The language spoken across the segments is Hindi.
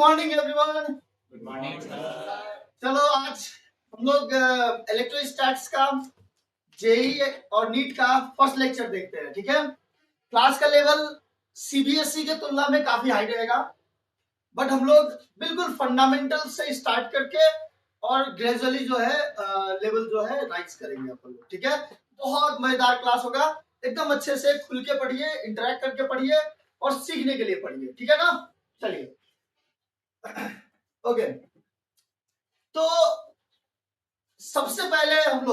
Morning everyone. Good morning sir. चलो आज हम लोग इलेक्ट्रोस्टैटिक्स का जेई और नीट का फर्स्ट लेक्चर देखते हैं। ठीक है, क्लास का लेवल सीबीएसई के तुलना में काफी हाई रहेगा, बट हम लोग बिल्कुल फंडामेंटल से स्टार्ट करके और ग्रेजुअली जो है लेवल जो है राइज करेंगे अपन लोग। ठीक है, बहुत मजेदार क्लास होगा, एकदम अच्छे से खुल के पढ़िए, इंटरेक्ट करके पढ़िए और सीखने के लिए पढ़िए। ठीक है ना, चलिए ओके। तो सबसे पहले हम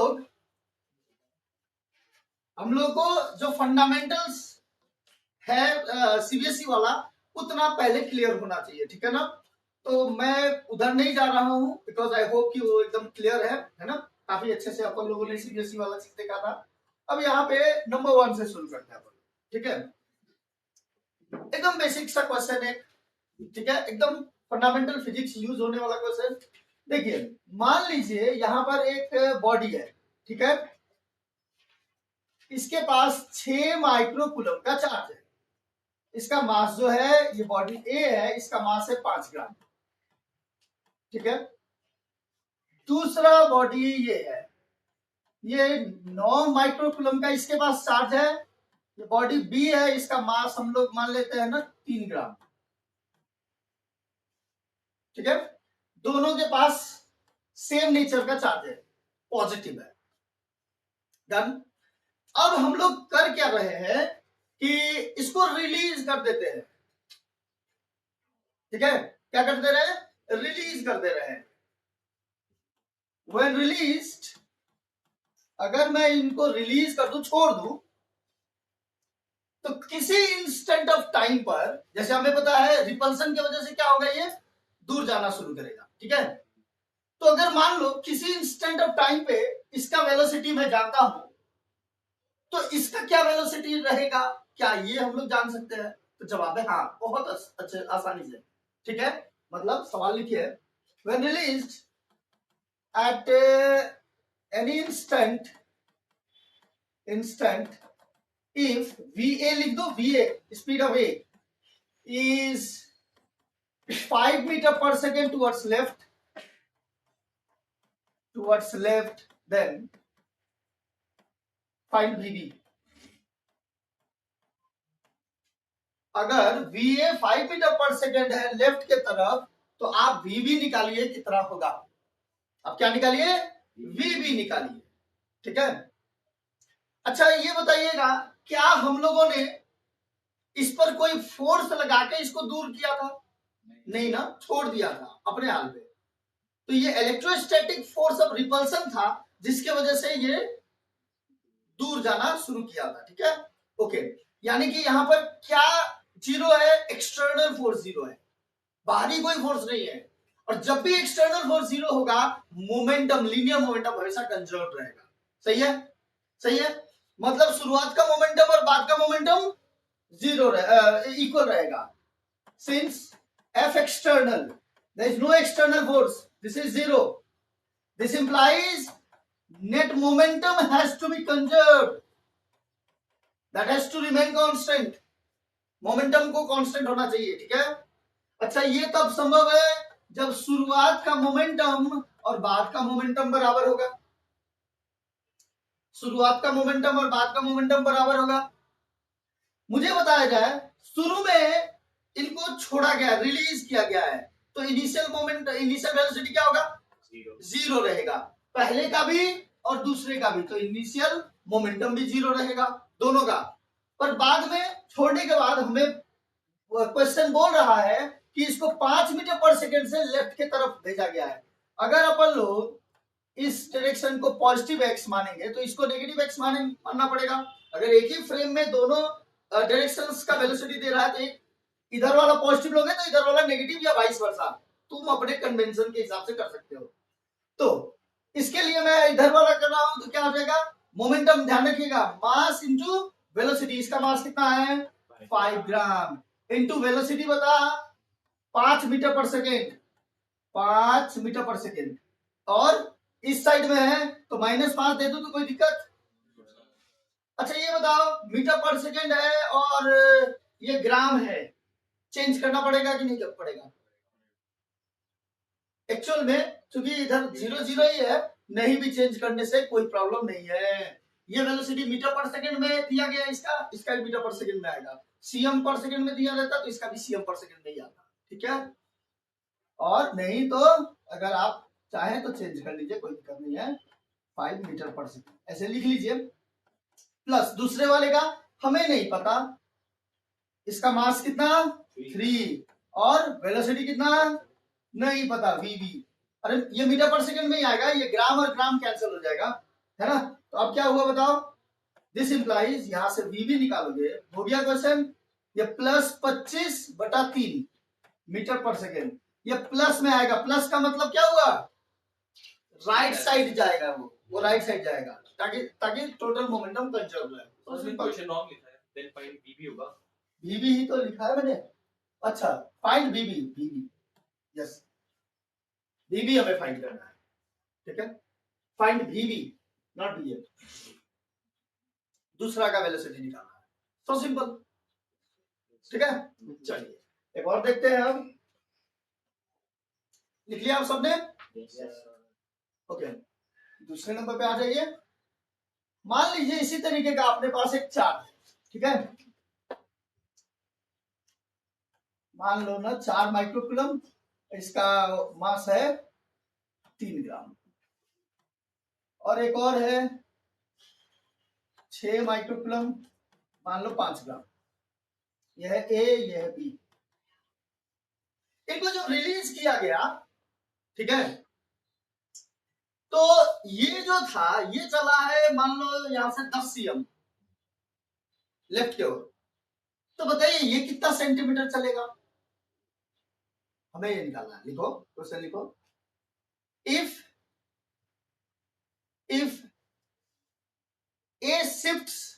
लोग को जो फंडामेंटल्स है सीबीएसई वाला उतना पहले क्लियर होना चाहिए। ठीक है ना, तो मैं उधर नहीं जा रहा हूं बिकॉज आई होप कि वो एकदम क्लियर है ना। काफी अच्छे से अपन लोगों ने सीबीएसई वाला चीज देखा था। अब यहाँ पे नंबर 1 से शुरू करते हैं अपन। ठीक है, एकदम बेसिक सा क्वेश्चन है। ठीक है, एकदम फंडामेंटल फिजिक्स यूज होने वाला क्वेश्चन। देखिए, मान लीजिए यहाँ पर एक बॉडी है। ठीक है, इसके पास 6 माइक्रोकूलम का चार्ज है। इसका मास जो है, ये बॉडी ए है, इसका मास है 5 ग्राम। ठीक है, दूसरा बॉडी ये है, ये 9 माइक्रोकूलम का इसके पास चार्ज है। ये बॉडी बी है, इसका मास हम लोग मान लेते हैं ना 3 ग्राम। ठीक है, दोनों के पास सेम नेचर का चार्ज है, पॉजिटिव है। डन। अब हम लोग कर क्या रहे हैं कि इसको रिलीज कर देते हैं। ठीक है, क्या कर दे रहे हैं? रिलीज कर दे रहे हैं। व्हेन रिलीज्ड, अगर मैं इनको रिलीज कर दूं, छोड़ दूं, तो किसी इंस्टेंट ऑफ टाइम पर, जैसे हमें पता है रिपल्सन की वजह से क्या होगा, ये दूर जाना शुरू करेगा। ठीक है, तो अगर मान लो किसी इंस्टेंट ऑफ टाइम पे इसका वेलोसिटी मैं जानता हूं, तो इसका क्या वेलोसिटी रहेगा, क्या ये हम लोग जान सकते हैं? तो जवाब है हाँ, बहुत अच्छे आसानी से। ठीक है, मतलब सवाल लिखिए, when released at any instant if va लिख दो, va speed of a is 5 metre per second towards left, then find vb। अगर va 5 मीटर पर सेकेंड है लेफ्ट के तरफ, तो आप vb निकालिए कितना होगा। आप क्या निकालिए? vb निकालिए। ठीक है, अच्छा ये बताइएगा, क्या हम लोगों ने इस पर कोई फोर्स लगा के इसको दूर किया था? नहीं ना, छोड़ दिया था अपने हाल पे। तो ये इलेक्ट्रोस्टैटिक फोर्स ऑफ रिपल्सन था, जिसके वजह से ये दूर जाना शुरू किया था। ठीक है, ओके। यानी कि यहां पर क्या जीरो है? एक्सटर्नल फोर्स जीरो है, बाहरी कोई फोर्स नहीं है। और जब भी एक्सटर्नल फोर्स जीरो होगा, मोमेंटम, लीनियर मोमेंटम हमेशा कंजर्व रहेगा। सही है, सही है। मतलब शुरुआत का मोमेंटम और बाद का मोमेंटम जीरो इक्वल रहेगा। Since F external, there is no external force, this is zero. This implies net momentum has to be conserved, that has to remain constant. Momentum को कांस्टेंट होना चाहिए। ठीक है, अच्छा ये तब संभव है जब शुरुआत का मोमेंटम और बाद का मोमेंटम बराबर होगा। शुरुआत का मोमेंटम और बाद का मोमेंटम बराबर होगा। मुझे बताया जाए, शुरू में इनको छोड़ा गया, रिलीज किया गया है, तो इनिशियल वेलोसिटी क्या होगा? जीरो रहेगा, पहले का भी और दूसरे का भी। तो इनिशियल मोमेंटम भी जीरो रहेगा दोनों का। पर बाद में छोड़ने के बाद हमें क्वेश्चन बोल रहा है कि इसको 5 मीटर पर सेकेंड से लेफ्ट की तरफ भेजा गया है। अगर अपन लोग इस डायरेक्शन को पॉजिटिव एक्स मानेंगे, तो इसको नेगेटिव एक्स मानना पड़ेगा। अगर एक ही फ्रेम में दोनों डायरेक्शंस का वेलोसिटी दे रहा है, तो एक इधर वाला पॉजिटिव लोगे तो इधर वाला नेगेटिव, या वाइस वर्सा, तुम अपने कन्वेंशन के हिसाब से कर सकते हो। तो इसके लिए मैं इधर वाला कर रहा हूं, तो क्या हो जाएगा? मोमेंटम, ध्यान रखिएगा, मास इंटू वेलोसिटी। इसका मास कितना है? 5 ग्राम इंटू वेलोसिटी बता 5 metre per second, 5 metre per second. और इस साइड में है तो -5 दे दो तो कोई दिक्कत? अच्छा ये बताओ, मीटर पर सेकेंड है और ये ग्राम है, चेंज करना पड़ेगा कि नहीं पड़ेगा? एक्चुअल में क्योंकि इधर 0 ही है, नहीं भी चेंज करने से कोई प्रॉब्लम नहीं है। ये वेलोसिटी मीटर पर सेकंड में दिया गया, इसका भी मीटर पर सेकंड में आएगा। सीएम पर सेकंड में दिया रहता तो इसका भी सीएम पर सेकंड में ही आता। ठीक है, और नहीं तो अगर आप चाहें तो चेंज कर लीजिए, कोई दिक्कत नहीं है। 5 मीटर पर सेकंड ऐसे लिख लीजिए। प्लस दूसरे वाले का हमें नहीं पता, इसका मास कितना 3 और वेलोसिटी कितना नहीं पता वीवी। अरे ये मीटर पर सेकंड में ही आएगा, ये ग्राम और ग्राम कैंसिल हो जाएगा, है ना। तो अब क्या हुआ बताओ, दिस इंप्लाइज, यहां से वीवी निकालोगे, हो गया क्वेश्चन। ये प्लस 25/3 मीटर पर सेकंड, ये प्लस में आएगा। प्लस का मतलब क्या हुआ, राइट साइड जाएगा, वो राइट साइड जाएगा, ताकि टोटल मोमेंटम कंजर्व रहे। क्वेश्चन रॉन्ग लिखा है, देन फाइंड वीवी होगा। वीवी ही तो लिखा है मैंने। अच्छा, फाइंड वीवी, यस, वीवी हमें फाइंड करना है। ठीक है, फाइंड वीवी नॉट वीएफ, दूसरा का वेलोसिटी निकालना है, तो सिंपल। ठीक है, चलिए एक और देखते हैं हम। लिख लिया आप सबने? ओके, दूसरे नंबर पे आ जाइए। मान लीजिए इसी तरीके का अपने पास एक चार्ज, ठीक है, मान लो ना 4 माइक्रोकूलम, इसका मास है 3 ग्राम, और एक और है 6 माइक्रोकूलम, मान लो 5 ग्राम। यह है ए, यह है बी। इनको जब रिलीज किया गया, ठीक है, तो ये जो था ये चला है मान लो यहां से 10 सीएम लेफ्ट की ओर, तो बताइए ये कितना सेंटीमीटर चलेगा, हमें ये निकालना है। लिखो क्वेश्चन लिखो। इफ ए शिफ्ट्स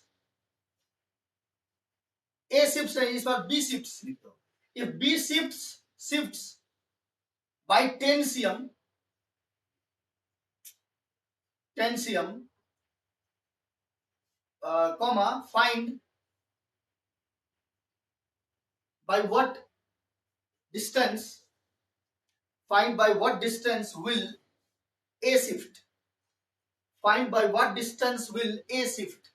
नहीं, इस बार बी शिफ्ट्स लिख दो। If B shifts by 10 CM, 10 cm, comma, find by what distance will A shift, find by what distance will A shift,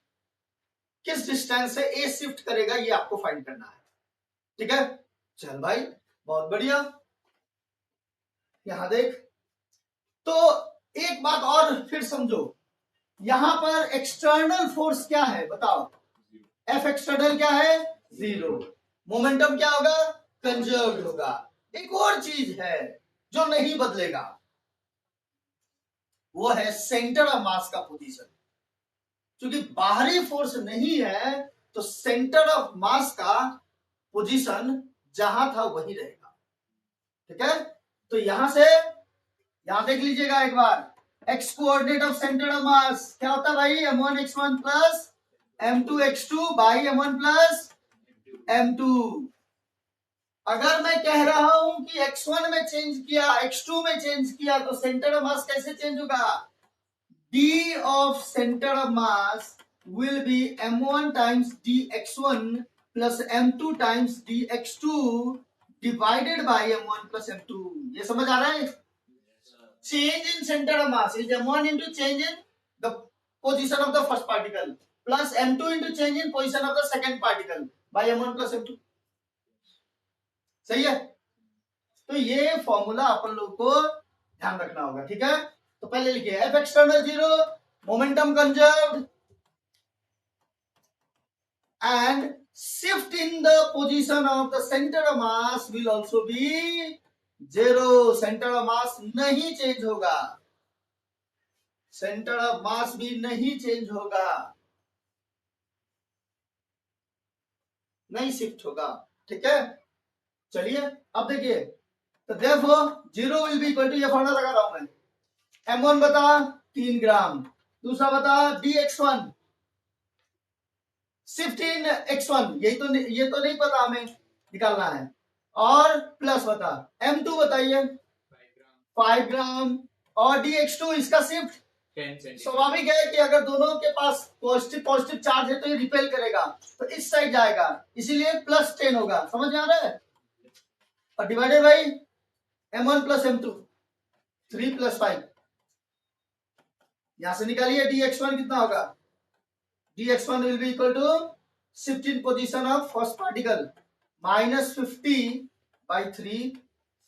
किस डिस्टेंस से A शिफ्ट करेगा ये आपको फाइंड करना है। ठीक है, चल भाई बहुत बढ़िया। यहां देख, तो एक बात और फिर समझो, यहां पर एक्सटर्नल फोर्स क्या है बताओ, F एक्सटर्नल क्या है 0, मोमेंटम क्या होगा कंजर्व होगा। एक और चीज है जो नहीं बदलेगा, वो है सेंटर ऑफ मास का पोजीशन। क्योंकि बाहरी फोर्स नहीं है तो सेंटर ऑफ मास का पोजीशन जहां था वही रहेगा। ठीक है, तो यहां से यहां देख लीजिएगा एक बार, x coordinate of centre of mass क्या होता है भाई, m1 x1 plus m2 x2 by m1 plus m2। अगर मैं कह रहा हूं कि x1 में चेंज किया, x2 में चेंज किया, तो सेंटर ऑफ मास कैसे चेंज होगा, d of center of mass will be m1 times dx1 plus m2 times dx2 divided by m1 plus m2। ये समझ आ रहा है? Change in center of mass is m1 into change in the position of the first particle plus m2 into change in position of the second particle by m1 plus m2। सही है? तो ये फॉर्मूला अपन लोग को ध्यान रखना होगा। ठीक है, तो पहले लिखिए F external 0, momentum conserved and shift in the position of the center of mass will also be 0। Centre of मास नहीं चेंज होगा, सेंटर ऑफ मास भी नहीं चेंज होगा, नहीं शिफ्ट होगा। ठीक है, चलिए अब देखिए, तो therefore 0 will be equal to, ये फॉर्मूला लगा रहा हूं मैं, m1 बता 3 ग्राम, दूसरा बता dx1 शिफ्ट इन x1, ये तो नहीं पता हमें निकालना है, और प्लस बता m2 बताइए 5 ग्राम, और dx2 इसका शिफ्ट 10 स्वाभाविक है कि अगर दोनों के पास पॉजिटिव चार्ज है तो ये रिपेल करेगा, तो इस साइड जाएगा, इसीलिए प्लस 10 होगा। समझ में आ रहा है? और divided by m1 plus m2, 3 + 5, यहां से निकालिए dx1 कितना होगा, dx1 will be equal to shift in position of first particle -50/3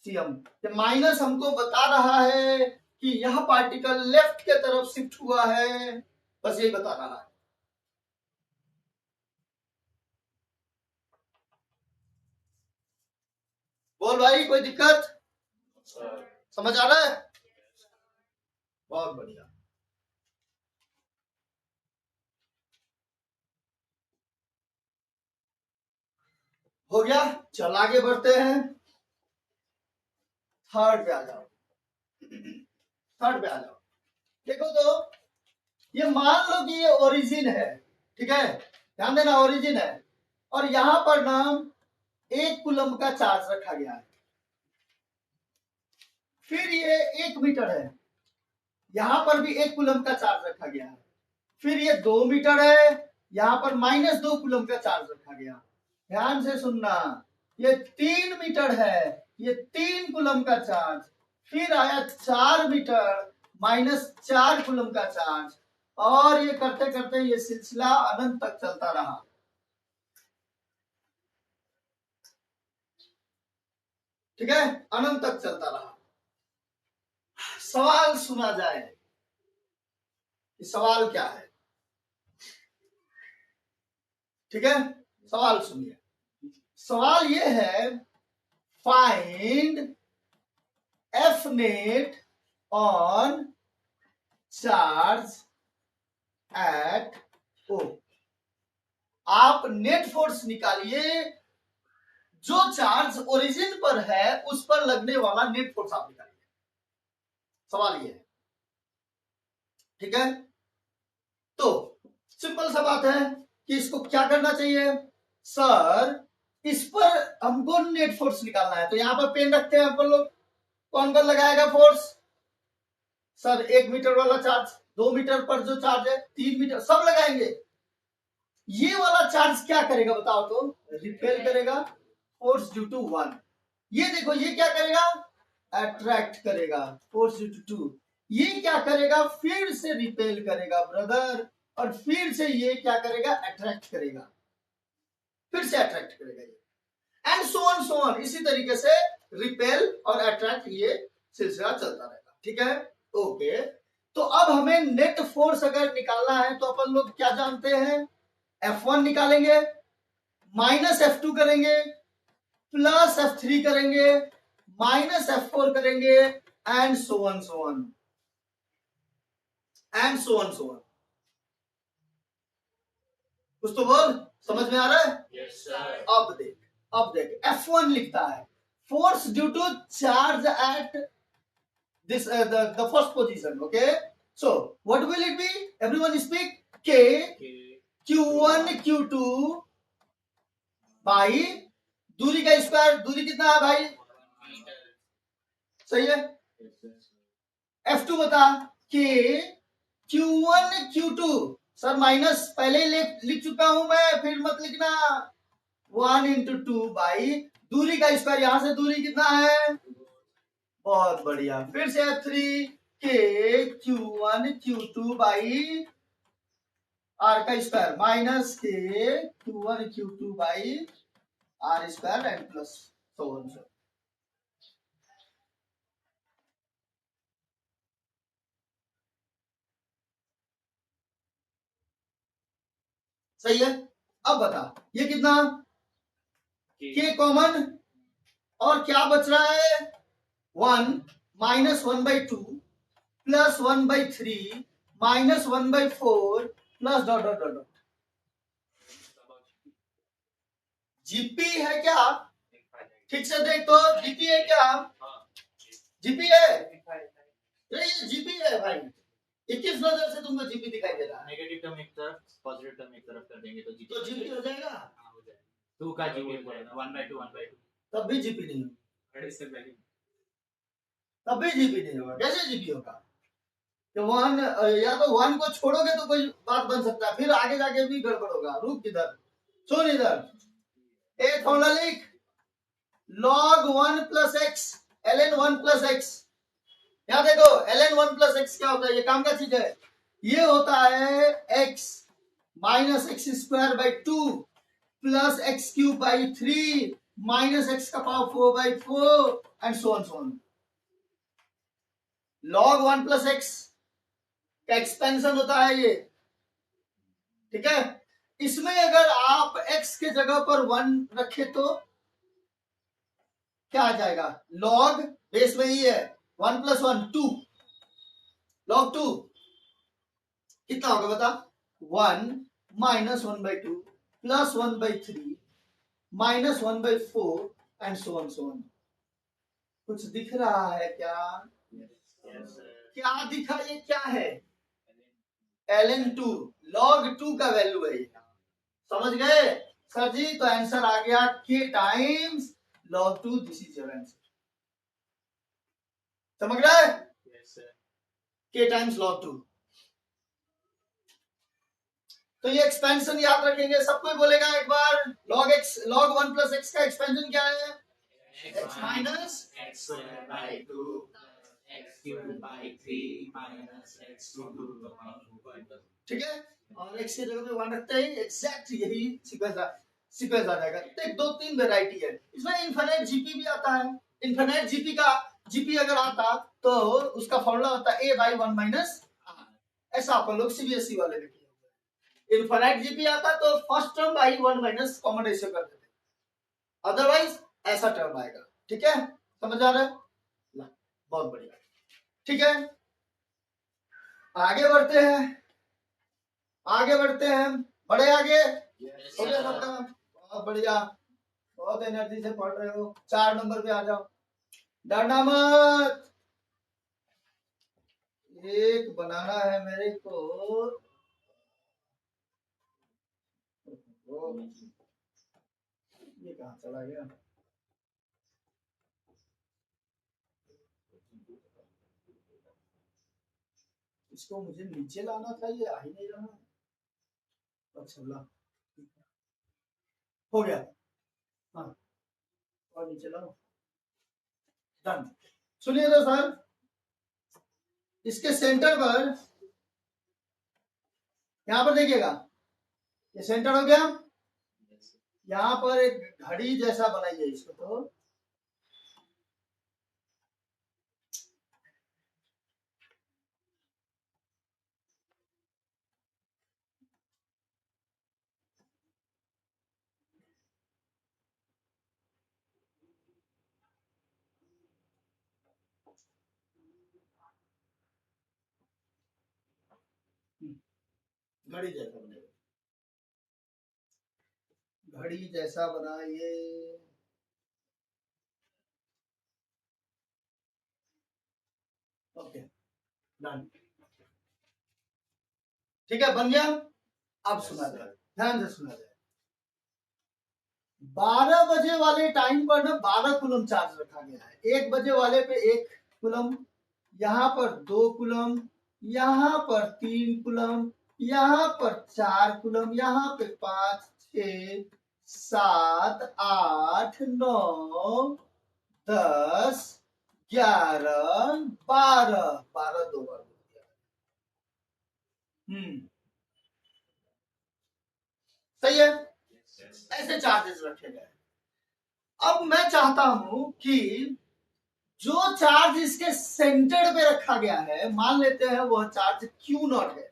cm। Minus हमको बता रहा है कि यह पार्टिकल लेफ्ट के तरफ शिफ्ट हुआ है, बस यही बता रहा है। बोल भाई, कोई दिक्कत? समझ आ रहा है? बहुत बढ़िया। हो गया, चल आगे बढ़ते हैं। थर्ड पे आ जाओ, थर्ड पे आ जाओ। देखो तो ये मान लो कि ये ओरिजिन है, ठीक है, ध्यान देना ओरिजिन है, और यहां पर ना 1 कूलम का चार्ज रखा गया है। फिर ये 1 मीटर है, यहां पर भी 1 कूलम का चार्ज रखा गया है। फिर ये 2 मीटर है, यहां पर -2 कूलम का चार्ज रखा गया। ध्यान से सुनना, ये 3 मीटर है, ये 3 कूलम का चार्ज। फिर आया 4 मीटर, -4 कूलम का चार्ज, और ये करते करते ये सिलसिला अनंत तक चलता रहा। ठीक है, अनंत तक चलता रहा। सवाल सुना जाए, सवाल क्या है? ठीक है, सवाल सुनिए। सवाल ये है, find F net on charge at O. आप नेट फोर्स निकालिए, जो चार्ज ओरिजिन पर है उस पर लगने वाला नेट फोर्स आप निकालिए। सवाल ये है, ठीक है। तो सिंपल सा बात है कि इसको क्या करना चाहिए, सर इस पर हमको नेट फोर्स निकालना है। तो यहां पर पेन रखते हैं अपन लोग, कौन कौन लगाएगा फोर्स? सर 1 मीटर वाला चार्ज, 2 मीटर पर जो चार्ज है, 3 मीटर, सब लगाएंगे। ये वाला चार्ज क्या करेगा बताओ तो? रिपेल करेगा, फोर्स ड्यू टू 1। ये देखो, ये क्या करेगा? अट्रैक्ट करेगा, फोर्स ड्यू टू 2। ये क्या करेगा? फिर से रिपेल करेगा ब्रदर, और फिर से ये क्या करेगा? अट्रैक्ट करेगा, फिर से अट्रैक्ट करेगा, ये एंड सो ऑन। इसी तरीके से रिपेल और अट्रैक्ट ये सिलसिला चलता रहेगा। ठीक है, ओके। तो अब हमें नेट फोर्स अगर निकालना है तो अपन लोग क्या जानते हैं? F1 निकालेंगे, -F2 करेंगे, +F3 करेंगे, -F4 करेंगे, and so on and so on. कुछ तो बोल, समझ में आ रहा है? Yes, sir. अब देख F1 लिखता है, force due to charge at this the first position. Okay, so what will it be? Everyone speak. K Q1 Q2 by दूरी का स्क्वायर। दूरी कितना है भाई? सही है। F2 बता, K Q1 Q2। Sir minus पहले ही लिख चुका हूं मैं, फिर मत लिखना। 1 × 2 बाई दूरी का स्क्वायर, यहां से दूरी कितना है? बहुत बढ़िया। फिर से F3 K Q1 Q2 by R का square, minus K Q1 Q2 by R square and plus so on. सही है। अब बता, ये कितना? K कॉमन, और क्या बच रहा है? 1 -1/2 +1/3 -1/4 plus dot dot dot. GP है क्या? ठीक से देख तो, जीपी है क्या? जीपी है? ये जीपी है भाई। 21 नजर से तुमको जीपी दिखाई दे रहा है। नेगेटिव टर्म एक तरफ, पॉजिटिव टर्म एक तरफ कर देंगे तो जीपी। तो जीपी हो जाएगा। हाँ, हो जाएगा। 2 का जीपी हो जाएगा, 1/2 1/2। तब भी जीपी नहीं होगा, एडिशन तब भी जीपी नहीं होगा। कैसे जीपी होगा? तो 1 या तो 1 को छोड़ोगे तो कोई बात बन सकता है, फिर आगे जाके भी गड़बड़ होगा। रुक इधर, सुन इधर, एक फॉर्मूला लिख, log 1 + x ln 1 + x। यहाँ देखो ln 1 प्लस एक्स क्या होता है, ये काम का चीज है। ये होता है x minus x square by 2 plus x cube by 3 minus x का power 4 by 4 and so on. log 1 plus x का एक्सपेंशन होता है ये, ठीक है। इसमें अगर आप x के जगह पर 1 रखे तो क्या आ जाएगा, log बेस में ही है 1 प्लस 1 2, log 2 कितना होगा बता, 1 minus 1 by 2 plus 1 by 3 minus 1 by 4 and so on. कुछ दिख रहा है क्या? Yes, sir. क्या दिखा, ये क्या है, ln 2 log 2 का वैल्यू है ये, समझ गए सर जी? तो आंसर आ गया k times log 2, this is your answer. समझ रहे? Yes, sir. k times log 2। तो ये एक्सपेंशन याद रखेंगे, सब कोई बोलेगा एक बार, log x log 1 plus x का एक्सपेंशन क्या है, x minus X square by 2 x cubed by 3 minus x to the power 2 by 2. ठीक है। और x की जगह पे 1 रखते ही एग्जैक्ट यही सीक्वेंस आ जाएगा। देख 2-3 वैरायटी है इसमें, इनफिनिट जीपी भी आता है। इनफिनिट जीपी का जीपी अगर आता तो उसका फॉर्मूला होता है a बाई 1 माइनस r, ऐसा अपन लोग सीबीएसई वाले में किया। इनफिनिट जीपी आता तो first term by 1 minus common ratio कर देते, अदरवाइज ऐसा टर्म आएगा। ठीक है, समझ आ रहा है? बहुत बढ़िया, ठीक है। आगे बढ़ते हैं, आगे बढ़ते हैं, बड़े आगे Yes, हो गया sir. सबका? बहुत बढ़िया, बहुत एनर्जी से पढ़ रहे हो। 4 नंबर पे आ जाओ, डरना मत। एक बनाना है मेरे को, ये कहाँ चला गया? इसको मुझे नीचे लाना था, ये आ ही नहीं रहा। अच्छा ला, हो गया, हाँ और नीचे लाओ, डन। सुनिए तो सर, इसके सेंटर पर, यहां पर देखिएगा, ये सेंटर हो गया। यहाँ पर एक घड़ी जैसा बनाइए इसको, तो घड़ी जैसा बनाइए, घड़ी जैसा बनाइए। ओके डन, ठीक है, बन गया। अब सुना जाए, ध्यान से सुना जाए। 12 बजे वाले टाइम पर ना 12 कूलम चार्ज रखा गया है, 1 बजे वाले पे 1 कूलम, यहाँ पर 2 कूलम, यहाँ पर 3 कूलम, यहाँ पर 4 कूलम, यहाँ पे 5 6 7 8 9 10 11 12 12 2 बार बोल दिया। सही है, ऐसे चार्जेस रखे गए। अब मैं चाहता हूं कि जो चार्ज इसके सेंटर पे रखा गया है, मान लेते हैं वह चार्ज Q0 है।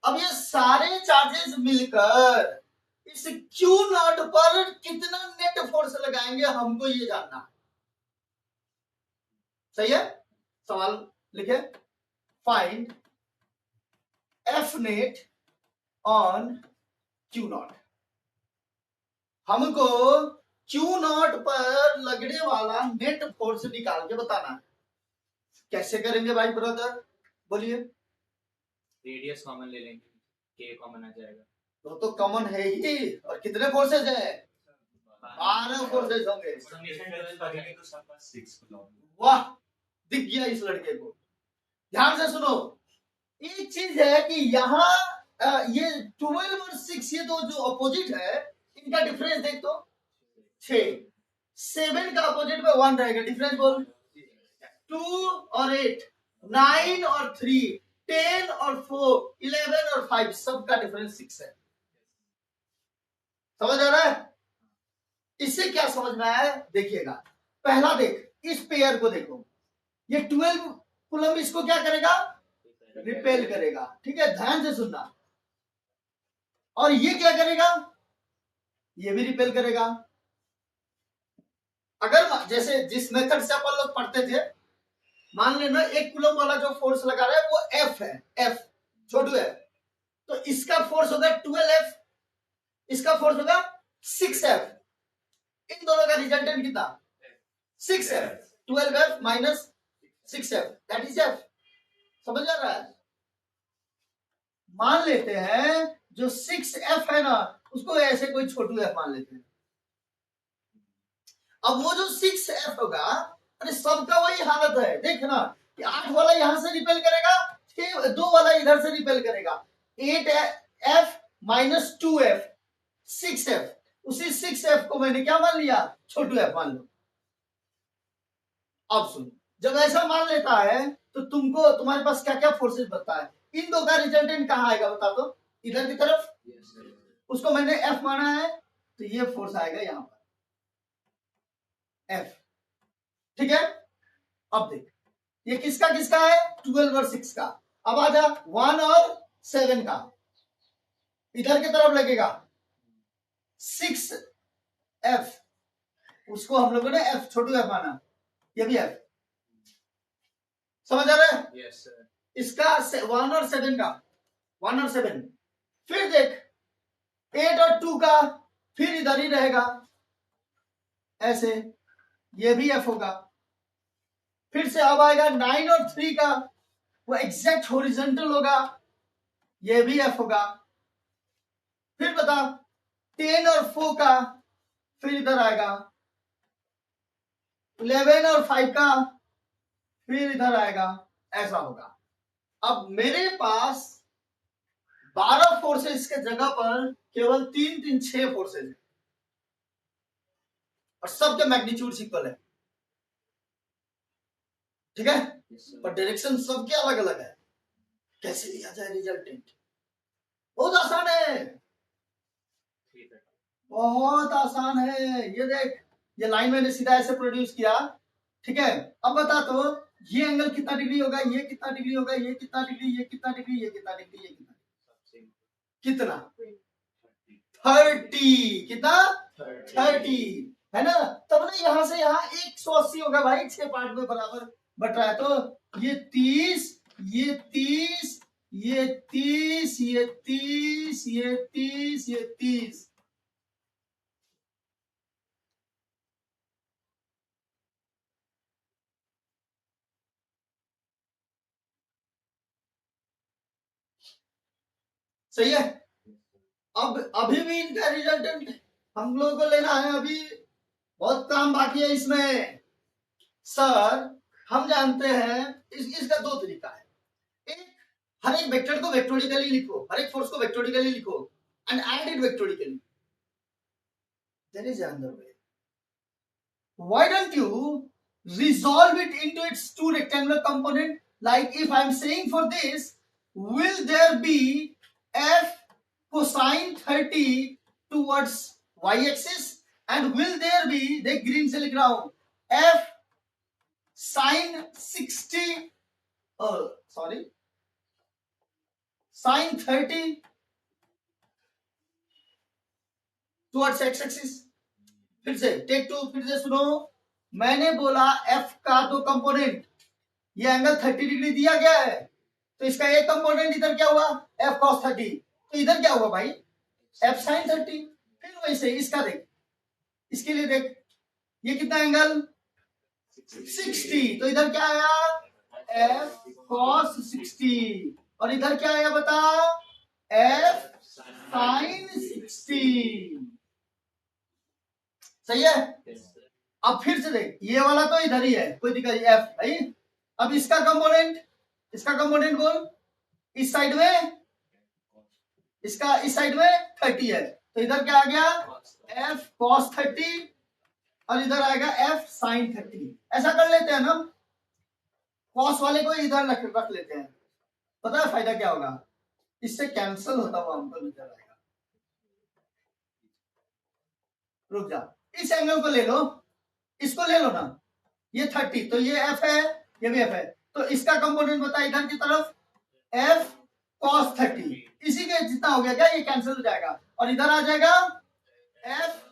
अब ये सारे चार्जेस मिलकर इस Q0 पर कितना नेट फोर्स लगाएंगे, हमको ये जानना है। सही है, सवाल लिखे, find F net on Q0। हमको Q0 पर लगने वाला नेट फोर्स निकाल के बताना है। कैसे करेंगे भाई ब्रदर, बोलिए? रेडियस कॉमन ले लेंगे, k कॉमन आ जाएगा। तो कॉमन है ही, और कितने फोर्सेज है? 12 फोर्सेज होंगे। वाह, दिख गया इस लड़के को। ध्यान से सुनो, एक चीज है कि यहाँ ये 12 और 6, ये दो जो अपोजिट है, इनका डिफरेंस देख तो 6, 7 का अपोजिट में 1 रहेगा, डिफरेंस बोल 2 और 8, 9 और 3, 10 और 4, 11 और 5, सबका डिफरेंस 6 है। समझ आ रहा है? इससे क्या समझ में आया देखिएगा। पहला देख, इस पेयर को देखो, ये 12 कूलम इसको क्या करेगा, रिपेल करेगा। ठीक है, ध्यान से सुनना। और ये क्या करेगा, ये भी रिपेल करेगा। अगर जैसे जिस मेथड से अपन लोग पढ़ते थे, मान लेना एक कूलम वाला जो फोर्स लगा रहा है वो एफ है, एफ छोटू है, तो इसका फोर्स होगा 12F, इसका फोर्स होगा 6F। इन दोनों का रिजल्टेंट कितना, 6F। 12F minus 6F, that is F। समझ आ रहा है? मान लेते हैं जो 6F है ना, उसको ऐसे कोई छोटू F मान लेते हैं। अब वो जो 6F होगा, अरे सबका वही हालत है, देखना कि 8 वाला यहां से रिपेल करेगा, 2 वाला इधर से रिपेल करेगा। 8F minus 2F, 6F। उसी 6F को मैंने क्या मान लिया, छोटू F मान लो। अब सुन, जब ऐसा मान लेता है तो तुमको तुम्हारे पास क्या क्या फोर्सेस बनता है, इन दो का रिजल्टेंट कहाँ आएगा बता दो, इधर की तरफ। उसको मैंने F माना है, तो ये फोर्स आएगा यहां पर F। ठीक है, अब देख ये किसका किसका है, 12 और 6 का। अब आजा 1 और 7 का, इधर की तरफ लगेगा 6F, उसको हम लोगों ने F छोटू F माना, ये भी F। समझ आ रहा है? Yes, sir. इसका 1 और 7 का, 1 और 7। फिर देख 8 और 2 का, फिर इधर ही रहेगा ऐसे, ये भी F होगा। फिर से अब आएगा 9 और 3 का, वो एग्जैक्ट हॉरिजॉन्टल होगा, ये भी F होगा। फिर बता 10 और 4 का, फिर इधर आएगा 11 और 5 का, फिर इधर आएगा, ऐसा होगा। अब मेरे पास 12 फोर्सेस के जगह पर केवल 6 फोर्सेस है, और सबके मैग्नीट्यूड इक्वल है। ठीक है, पर डायरेक्शन सबके अलग अलग है। कैसे लिया जाए रिजल्टेंट, बहुत आसान है, बहुत आसान है। ये देख, ये लाइन मैंने सीधा ऐसे प्रोड्यूस किया। ठीक है, अब बता तो ये एंगल कितना डिग्री होगा, ये कितना डिग्री होगा, ये कितना डिग्री, ये कितना डिग्री, ये कितना डिग्री, ये कितना कितना 30, कितना 30 है ना। तब ना यहां से यहां 180 होगा भाई, 6 पार्ट में बराबर बट रहा है, तो ये 30, ये 30, ये 30, ये 30, ये 30, ये 30। सही है। अब अभी भी इनका रिजल्टेंट हम लोगों को लेना है, अभी बहुत काम बाकी है इसमें। सर हम जानते हैं इसका 2 तरीका है। एक, हर एक वेक्टर को वेक्टोरिकली लिखो, हर एक फोर्स को वेक्टोरिकली लिखो and add it vectorically. There is another way. Why don't you resolve it into its 2 rectangular component? Like if I am saying for this, will there be F cosine 30 towards y-axis, and will there be, देख ग्रीन से लिख रहा हूं, F sin 60, sorry, sin 30 towards x-axis। फिर से टेक 2, फिर से सुनो, मैंने बोला F का 2 कंपोनेंट, ये एंगल 30 डिग्री दिया गया है, तो इसका एक कंपोनेंट इधर क्या हुआ, F cos 30, तो इधर क्या हुआ भाई, F sin 30। फिर वैसे इसका देख, इसके लिए देख, ये कितना एंगल 60, तो इधर क्या आया, F cos 60, और इधर क्या आया बता, F sin 60। सही है। अब फिर से देख, ये वाला तो इधर ही है, कोई दिक्कत नहीं, F भाई। अब इसका कंपोनेंट बोल, इस साइड में, इसका इस साइड में 30 है, तो इधर क्या आ गया, F cos 30, और इधर आएगा F sin 30। ऐसा कर लेते हैं ना। कॉस वाले को इधर रख लेते हैं। पता है फायदा क्या होगा? इससे कैंसिल होता हुआ हमको निकल आएगा। रुक जा, इस एंगल को ले लो, इसको ले लो ना, ये 30, तो ये एफ है, ये भी एफ है, तो इसका कंपोनेंट बता इधर की तरफ, एफ cos 30, इसी के जितना हो गया क्या? ये कैंसिल हो जाएगा और इधर आ जाएगा एफ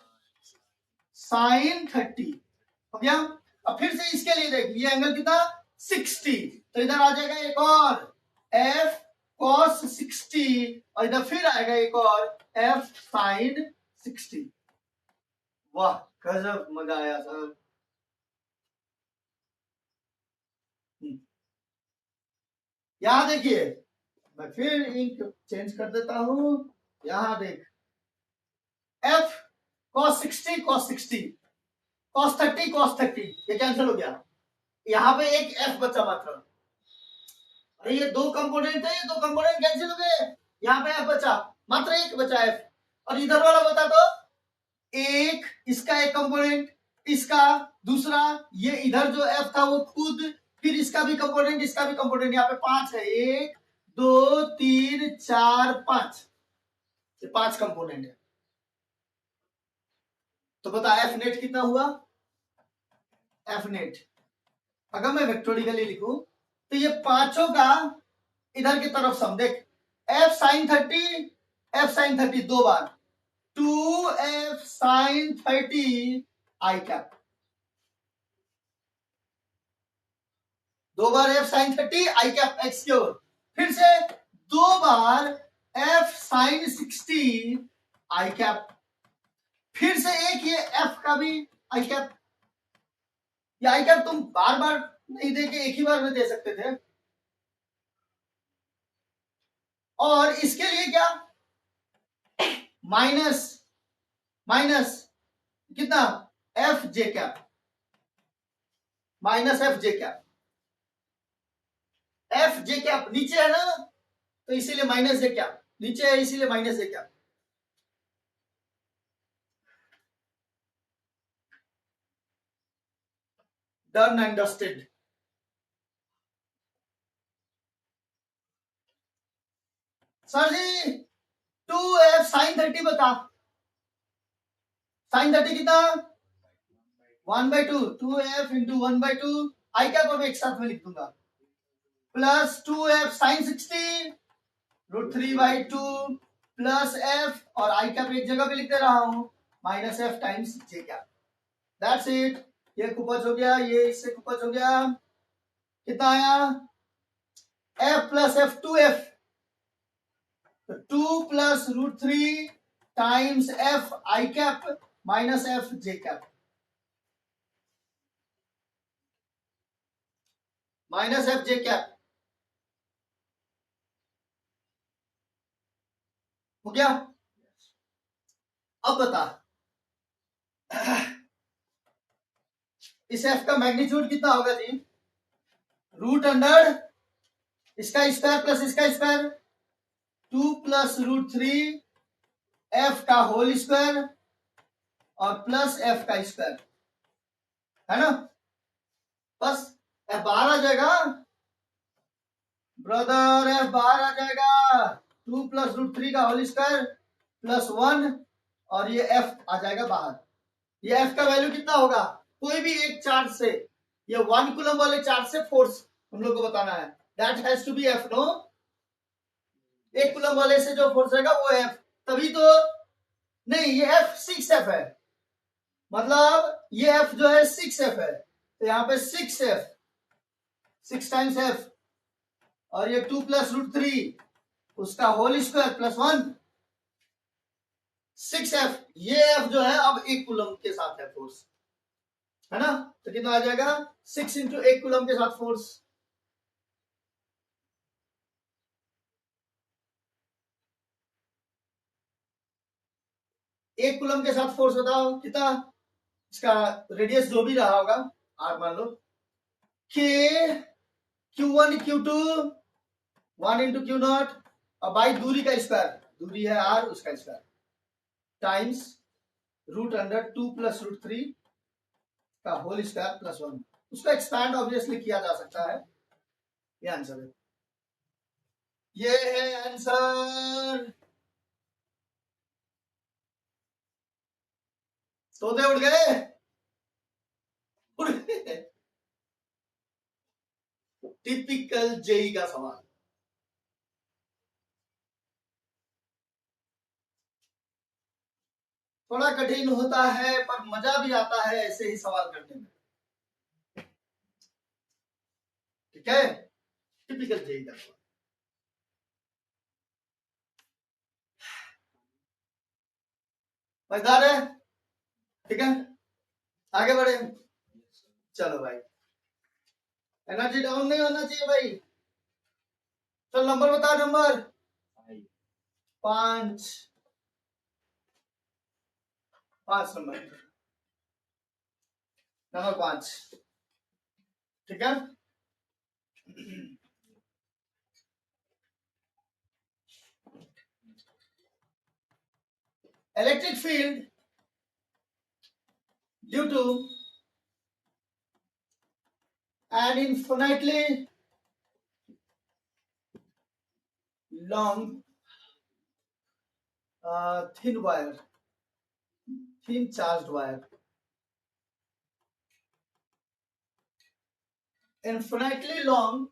sin 30, हो गया। अब फिर से इसके लिए देख, ये एंगल कितना? 60, तो इधर आ जाएगा एक और एफ cos 60 और इधर फिर आएगा एक और एफ sin 60। वाह गजब, मजा आया सर। यहां देखिए, मैं फिर इंक चेंज कर देता हूं। यहां देख, F cos 60 cos 60 cos 30 cos 30, ये कैंसिल हो गया। यहां पे एक एफ बचा मात्र। अरे ये दो कंपोनेंट है, ये दो कंपोनेंट कैंसिल हो गए। यहाँ पे एफ बचा, मात्र एक बचा एफ। और इधर वाला बता दो, एक इसका एक कंपोनेंट, इसका दूसरा, ये इधर जो एफ था वो खुद, फिर इसका भी कंपोनेंट, इसका भी कंपोनेंट। यहाँ पे 5 है, 1 2 3 4 5, ये 5 कंपोनेंट है। तो बता एफ नेट कितना हुआ? एफ नेट अगर मैं वेक्टोरिकली लिखूं तो ये पांचों का इधर की तरफ सम देख, एफ sin 30 दो बार, 2f sin 30 आई कैप, दो बार f sin 30 आई कैप एक्स क्यूब, फिर से दो बार f sin 60 आई कैप, फिर से एक ये f का भी आई कैप। ये आई कैप तुम बार बार नहीं दे के एक ही बार में दे सकते थे। और इसके लिए क्या? माइनस माइनस कितना? एफ जे कैप, माइनस एफ जे कैप। एफ जे कैप नीचे है ना, तो इसीलिए माइनस जे कैप, नीचे है इसीलिए minus J cap. Done and dusted. Sir ji 2f sin 30 बता, sin 30 कितना? 1/2, 2f इंटू 1/2 आई कैप अब एक साथ में लिख दूंगा, plus 2f sin 60 √3/2 plus f, और आई कैप एक जगह पे लिख दे रहा हूं, minus f times J cap. That's it. ये कुपच हो गया, ये इससे कुपच हो गया, कितना आया? f प्लस f 2f, तो 2 प्लस √3 टाइम्स f आई कैप माइनस f जे कैप, माइनस f जे कैप, हो गया। अब बता इस f का मैग्नीट्यूड कितना होगा जी? रूट अंडर इसका स्क्वायर प्लस इसका स्क्वायर, 2 प्लस √3 f का होल स्क्वायर और प्लस f का स्क्वायर, है ना? बस f बाहर आ जाएगा ब्रदर, f बाहर आ जाएगा, 2 प्लस √3 का होल स्क्वायर प्लस 1, और ये f आ जाएगा बाहर। ये f का वैल्यू कितना होगा? कोई भी एक चार्ज से, ये 1 कूलम वाले चार्ज से फोर्स हम लोग को बताना है, that has to be f, no? एक कूलम वाले से जो फोर्स रहेगा वो f, तभी तो नहीं, ये f 6f है, मतलब ये f जो है 6f है, तो यहाँ पे 6f, 6 टाइम्स f, और ये 2 प्लस √3 उसका होल स्क्वायर प्लस 1, 6f, ये f जो है अब एक कूलम के साथ है फोर्स, है ना? तो कितना आ जाएगा? 6 इंटू एक कूलम के साथ फोर्स। एक कूलम के साथ फोर्स बताओ कितना? इसका रेडियस जो भी रहा होगा, आर मान लो, के Q1 Q2 1 into Q naught, और बाई दूरी का स्क्वायर, दूरी है आर, उसका square, times root under 2 plus √3 का होल स्क्वायर प्लस 1। उसका एक्सपैंड ऑब्वियसली किया जा सकता है, ये आंसर है, ये है आंसर। तोते उड़ गए, उड़ गए। टिपिकल जेई का सवाल। थोड़ा कठिन होता है पर मजा भी आता है ऐसे ही सवाल करने में, ठीक है। टिपिकल जेई का सवाल। मजेदार है, ठीक है, आगे बढ़े। चलो भाई, एनर्जी डाउन नहीं होना चाहिए भाई। चलो नंबर बता, नंबर 5, 5 नंबर, नंबर 5, ठीक है। Electric field due to an infinitely long thin wire, thin charged wire, infinitely long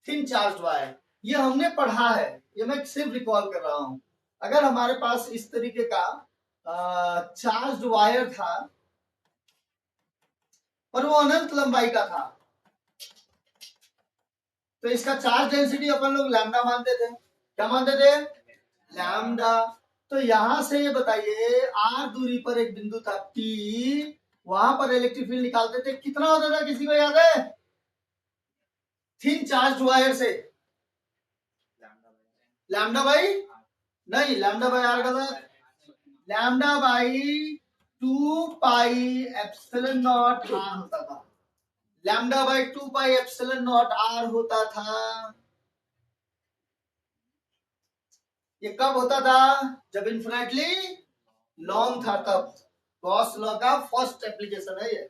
thin charged wire, ये हमने पढ़ा है, ये मैं सिर्फ रिकॉल कर रहा हूं। अगर हमारे पास इस तरीके का चार्ज्ड वायर था और वो अनंत लंबाई का था, तो इसका चार्ज डेंसिटी अपन लोग लैम्डा मानते थे। क्या मानते थे? लैम्डा। तो यहां से ये बताइए, आर दूरी पर एक बिंदु था P, वहां पर इलेक्ट्रिक फील्ड निकालते थे, कितना होता था, किसी को याद है? थिन चार्ज वायर से लैम्डा बाई, नहीं लैम्डा बाई आर गलत, lambda by 2 pi epsilon naught R होता था, lambda by 2 pi epsilon naught R होता था। ये कब होता था? जब इन्फिनिटली लॉन्ग था तब। गॉस लॉ का फर्स्ट एप्लीकेशन है ये,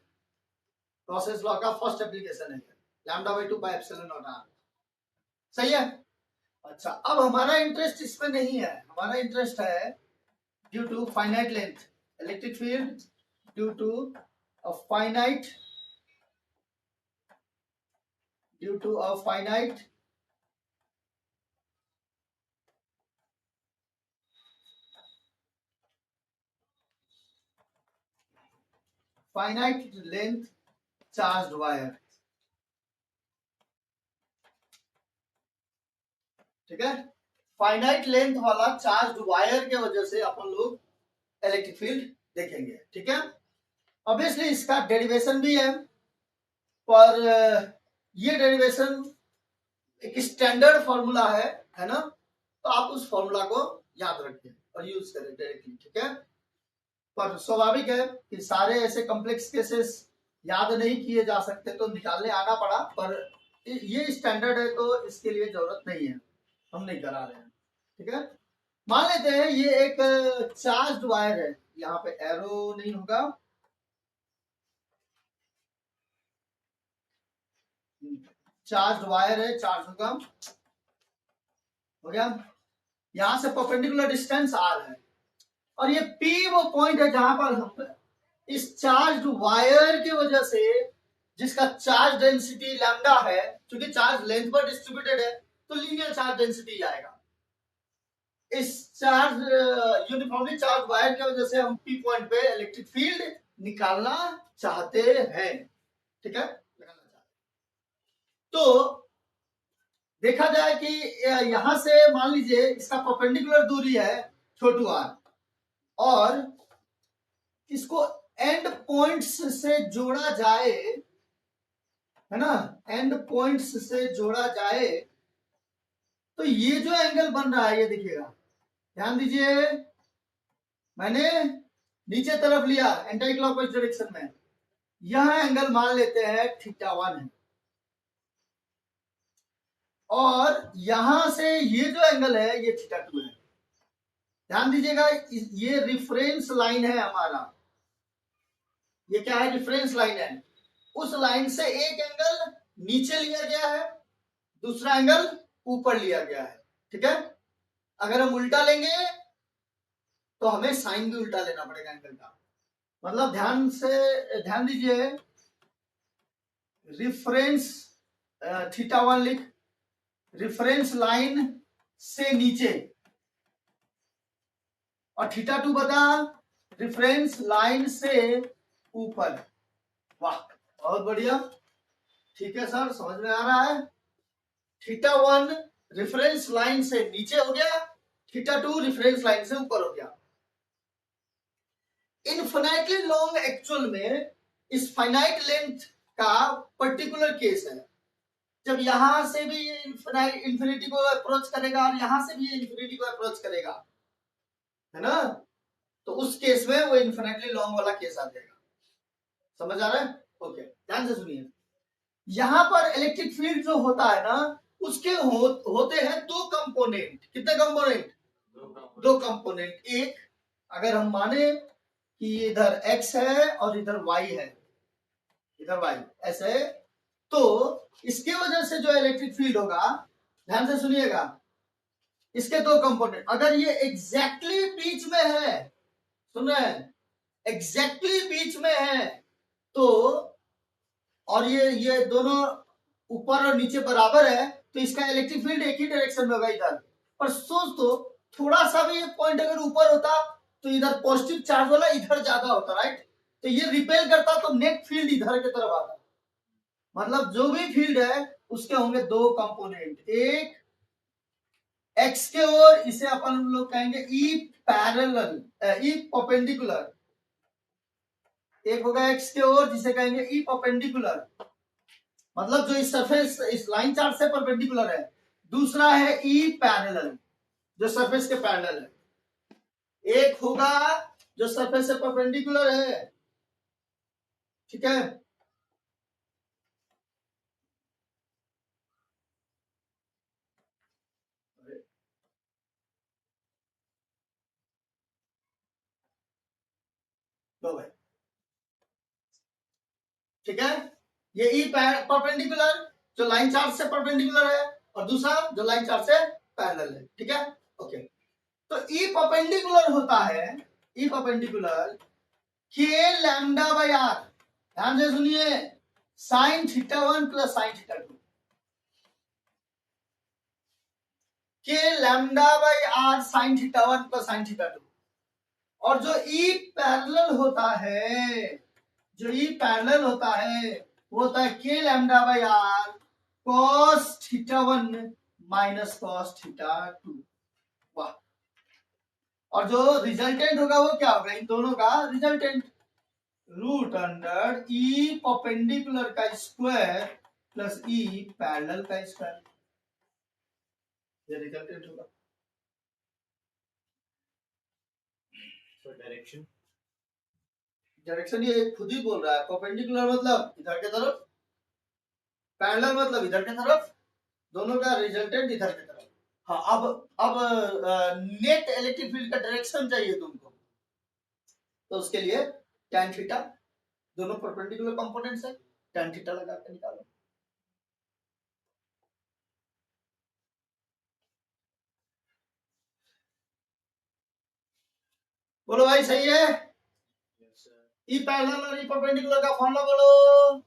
गॉसेस लॉ का फर्स्ट एप्लीकेशन है ये, lambda by 2 pi epsilon naught R. सही है। अच्छा, अब हमारा इंटरेस्ट इसमें नहीं है, हमारा इंटरेस्ट है due to finite length electric field due to a finite finite length charged wire, ठीक है। फाइनाइट लेंथ वाला चार्ज्ड वायर के वजह से अपन लोग इलेक्ट्रिक फील्ड देखेंगे, ठीक है। ऑब्वियसली इसका डेरिवेशन भी है, पर ये डेरिवेशन एक स्टैंडर्ड फॉर्मूला है ना, तो आप उस फॉर्मूला को याद रखें और यूज करें डायरेक्टली, ठीक है। पर स्वाभाविक है कि सारे ऐसे कॉम्प्लेक्स केसेस याद नहीं किए जा सकते, तो निकालने आना पड़ा, पर ये स्टैंडर्ड है तो इसके लिए जरूरत नहीं है, हम नहीं करा रहे हैं, ठीक है। मान लेते हैं ये एक चार्ज्ड वायर है, यहाँ पे एरो नहीं होगा, चार्ज्ड वायर है, चार्ज होगा, हो गया। यहां से परपेंडिकुलर डिस्टेंस आर है, और ये P वो पॉइंट है जहां पर हम इस चार्ज्ड वायर की वजह से, जिसका चार्ज डेंसिटी लैम्डा है, क्योंकि चार्ज लेंथ पर डिस्ट्रीब्यूटेड है तो लीनियर चार्ज डेंसिटी आएगा। इस चार्ज यूनिफॉर्मली चार्ज वायर की वजह से हम P पॉइंट पे इलेक्ट्रिक फील्ड निकालना चाहते हैं, ठीक है। तो देखा जाए कि यहां से मान लीजिए इसका परपेंडिकुलर दूरी है छोटू आर, और इसको एंड पॉइंट्स से जोड़ा जाए, है ना, एंड पॉइंट्स से जोड़ा जाए, तो ये जो एंगल बन रहा है ये देखिएगा, ध्यान दीजिए, मैंने नीचे तरफ लिया एंटी क्लॉकवाइज डायरेक्शन में, यह एंगल मान लेते हैं θ1 है, और यहां से ये जो एंगल है ये θ2 है। ध्यान दीजिएगा, ये रिफरेंस लाइन है हमारा, ये क्या है? रिफरेंस लाइन है। उस लाइन से एक एंगल नीचे लिया गया है दूसरा एंगल ऊपर लिया गया है, ठीक है। अगर हम उल्टा लेंगे तो हमें साइन भी उल्टा लेना पड़ेगा एंगल का। मतलब ध्यान दीजिए, रिफरेंस θ1 लिख, रिफरेंस लाइन से नीचे, और θ2 बता रिफरेंस लाइन से ऊपर। वाह, बहुत बढ़िया, ठीक है सर, समझ में आ रहा है। θ1 रेफरेंस लाइन से नीचे हो गया, θ2 रेफरेंस लाइन से ऊपर हो गया। इनफिनाइटली लॉन्ग एक्चुअल में इस फाइनाइट लेंथ का पर्टिकुलर केस है, जब यहां से भी ये इंफिनिटी को अप्रोच करेगा और यहां से भी ये इंफिनिटी को अप्रोच करेगा, है ना, तो उस केस में वो इनफिनिटली लॉन्ग वाला केस आ जाएगा। समझ आ रहा है? ओके, ध्यान से सुनिए। यहां पर इलेक्ट्रिक फील्ड जो होता है ना, उसके होते हैं दो कंपोनेंट। कितने कंपोनेंट? दो कंपोनेंट। एक, अगर हम माने कि इधर x है और इधर y है, इधर y ऐसे, तो इसके वजह से जो इलेक्ट्रिक फील्ड होगा, ध्यान से सुनिएगा, इसके दो कंपोनेंट, अगर ये एग्जैक्टली बीच में है, सुन रहे हैं, एग्जैक्टली बीच में है, तो और ये दोनों ऊपर और नीचे बराबर है, तो इसका इलेक्ट्रिक फील्ड एक ही डायरेक्शन में होगा इधर। पर सोच तो, थोड़ा सा भी पॉइंट अगर ऊपर होता तो इधर पॉजिटिव चार्ज वाला इधर ज्यादा होता, राइट, तो ये रिपेल करता तो नेट फील्ड इधर की तरफ आता। मतलब जो भी फील्ड है उसके होंगे दो कंपोनेंट, एक एक्स के ओर, इसे अपन लोग कहेंगे ई पैरेलल, ई परपेंडिकुलर, एक होगा एक्स के ओर जिसे कहेंगे ई परपेंडिकुलर, मतलब जो इस सरफेस, इस लाइन चार्ट से परपेंडिकुलर है। दूसरा है ई पैरेलल, जो सरफेस के पैरेलल है। एक होगा जो सरफेस से परपेंडिकुलर है, ठीक है, लो भाई, ठीक है, ये ई परपेंडिकुलर जो लाइन चार्ट से परपेंडिकुलर है, और दूसरा जो लाइन चार्ट से पैरेलल है, ठीक है, ओके। तो ई परपेंडिकुलर होता है, E perpendicular k lambda by r, ध्यान से सुनिए, sine θ1 plus sine θ2, k lambda by r sine θ1 plus sine θ2। और जो ई पैरेलल होता है, जो ई पैरेलल होता है, वो होता है k lambda by are cos θ1 minus cos θ2। वाह, और जो रिजल्टेंट होगा वो क्या होगा? इन दोनों का resultant root under E perpendicular का स्क्वायर प्लस ई पैरेलल का स्क्वायर, ये रिजल्टेंट होगा। So direction डायरेक्शन ये खुद ही बोल रहा है, परपेंडिकुलर मतलब इधर की तरफ, पैरेलल मतलब इधर की तरफ, दोनों का रिजल्टेंट इधर की तरफ। हाँ, अब नेट इलेक्ट्रिक फील्ड का डायरेक्शन चाहिए तुमको, तो उसके लिए tan थीटा, दोनों परपेंडिकुलर कंपोनेंट्स है, tan थीटा लगा के निकालो। बोलो भाई, सही है? yes sir ई पैरेलल और ई परपेंडिकुलर का फॉर्मूला बोलो।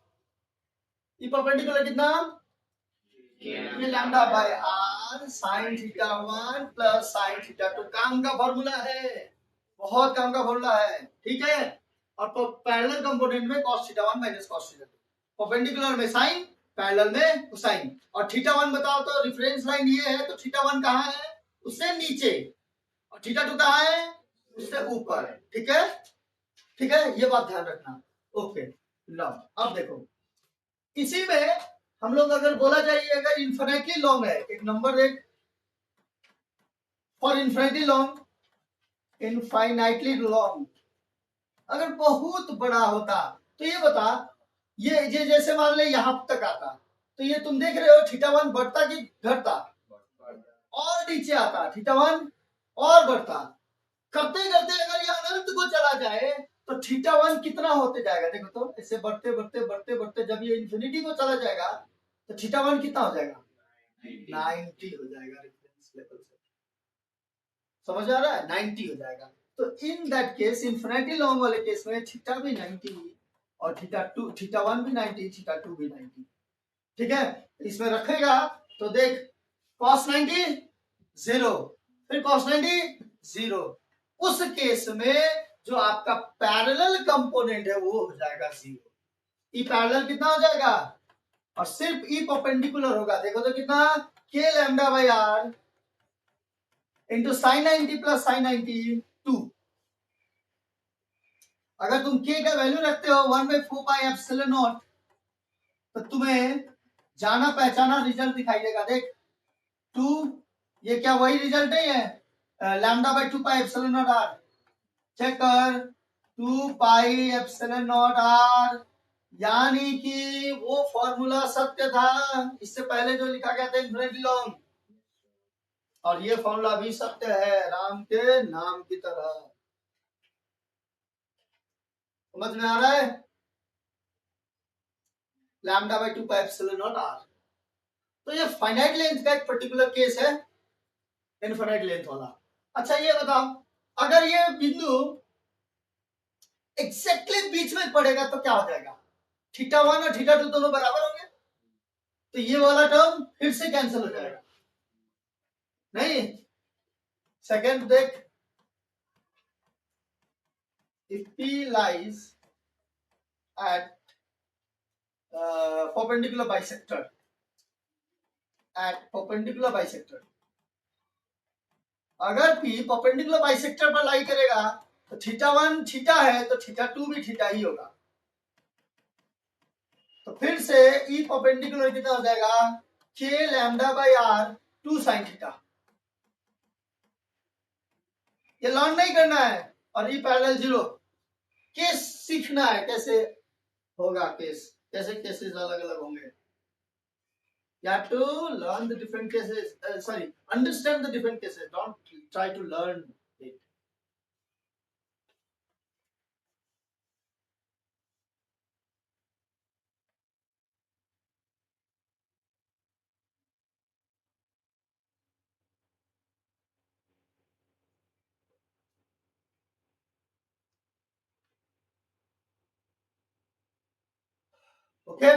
ई परपेंडिकुलर कितना? ये lambda by r sine θ1 plus sine θ2, काम का फॉर्मूला है, बहुत काम का फॉर्मूला है, ठीक है। और तो पैरेलल कंपोनेंट में cos θ1 माइनस cos θ2, परपेंडिकुलर में साइन, पैरेलल में कोसाइन। और θ1 बताओ तो रिफरेंस लाइन ये है, तो θ1 कहाँ है? उससे नीचे, और θ2 कहाँ है? उससे ऊपर, ठीक है, ठीक है, ये बात ध्यान रखना। ओके, लो अब देखो, इसी में हम लोग अगर बोला जाए, अगर इन्फिनिटली लॉन्ग है, एक नंबर एक for infinitely long, infinitely long, अगर बहुत बड़ा होता तो ये बता, ये जैसे मान ले यहां तक आता, तो ये तुम देख रहे हो θ1 बढ़ता कि घटता? और नीचे आता θ1 और बढ़ता, करते करते अगर ये अनंत को चला जाए तो θ1 कितना होते जाएगा? देखो तो, ऐसे बढ़ते बढ़ते बढ़ते बढ़ते जब ये इंफिनिटी को चला जाएगा तो θ1 कितना हो जाएगा? 90 हो जाएगा रेफरेंस लेवल से। समझ आ रहा है? 90 हो जाएगा। तो in that case infinity long वाले केस में थीटा भी 90 और थीटा 1 भी 90, थीटा 2 भी 90। ठीक है, इसमें रखेगा तो देख cos 90 0, फिर cos 90 0। उस केस में जो आपका पैरेलल कंपोनेंट है वो हो जाएगा 0। ई पैरेलल कितना हो जाएगा? और सिर्फ ई परपेंडिकुलर होगा। देखो तो कितना, k lambda by r into sine 90 plus sign 90 2। अगर तुम k का वैल्यू रखते हो 1/4 पाई एप्सिलॉन नॉट तो तुम्हें जाना पहचाना रिजल्ट दिखाई देगा। देख 2, ये क्या वही रिजल्ट है lambda by 2 pi epsilon naught r। Check कर 2 पाई एप्सिलॉन नॉट r, यानी कि वो फॉर्मूला सत्य था इससे पहले जो लिखा गया था इन्फिनिटी लॉन्ग, और ये फॉर्मूला भी सत्य है राम के नाम की तरह। समझ में आ रहा है? Lambda by 2 pi epsilon naught r। तो ये फाइनाइट लेंथ का एक पर्टिकुलर केस है, इनफाइनाइट लेंथ वाला। अच्छा ये बताओ, अगर ये बिंदु एग्जैक्टली बीच में पड़ेगा तो क्या हो जाएगा? थीटा 1 और थीटा 2 दोनों बराबर होंगे, तो ये वाला टर्म फिर से कैंसिल हो जाएगा। नहीं, सेकंड देख, if P lies at perpendicular bisector, अगर P परपेंडिकुलर बाइसेक्टर पर लाई करेगा तो थीटा 1 थीटा है तो थीटा 2 भी थीटा ही होगा। तो फिर से E परपेंडिकुलर कितना हो जाएगा? k lambda by r 2 sine theta. ये लर्न नहीं करना है, और E पैरेलल 0 केस सीखना है कैसे होगा, कैसे केसेस अलग अलग होंगे। You have to learn the different cases, understand the different cases, don't try to learn it. Okay,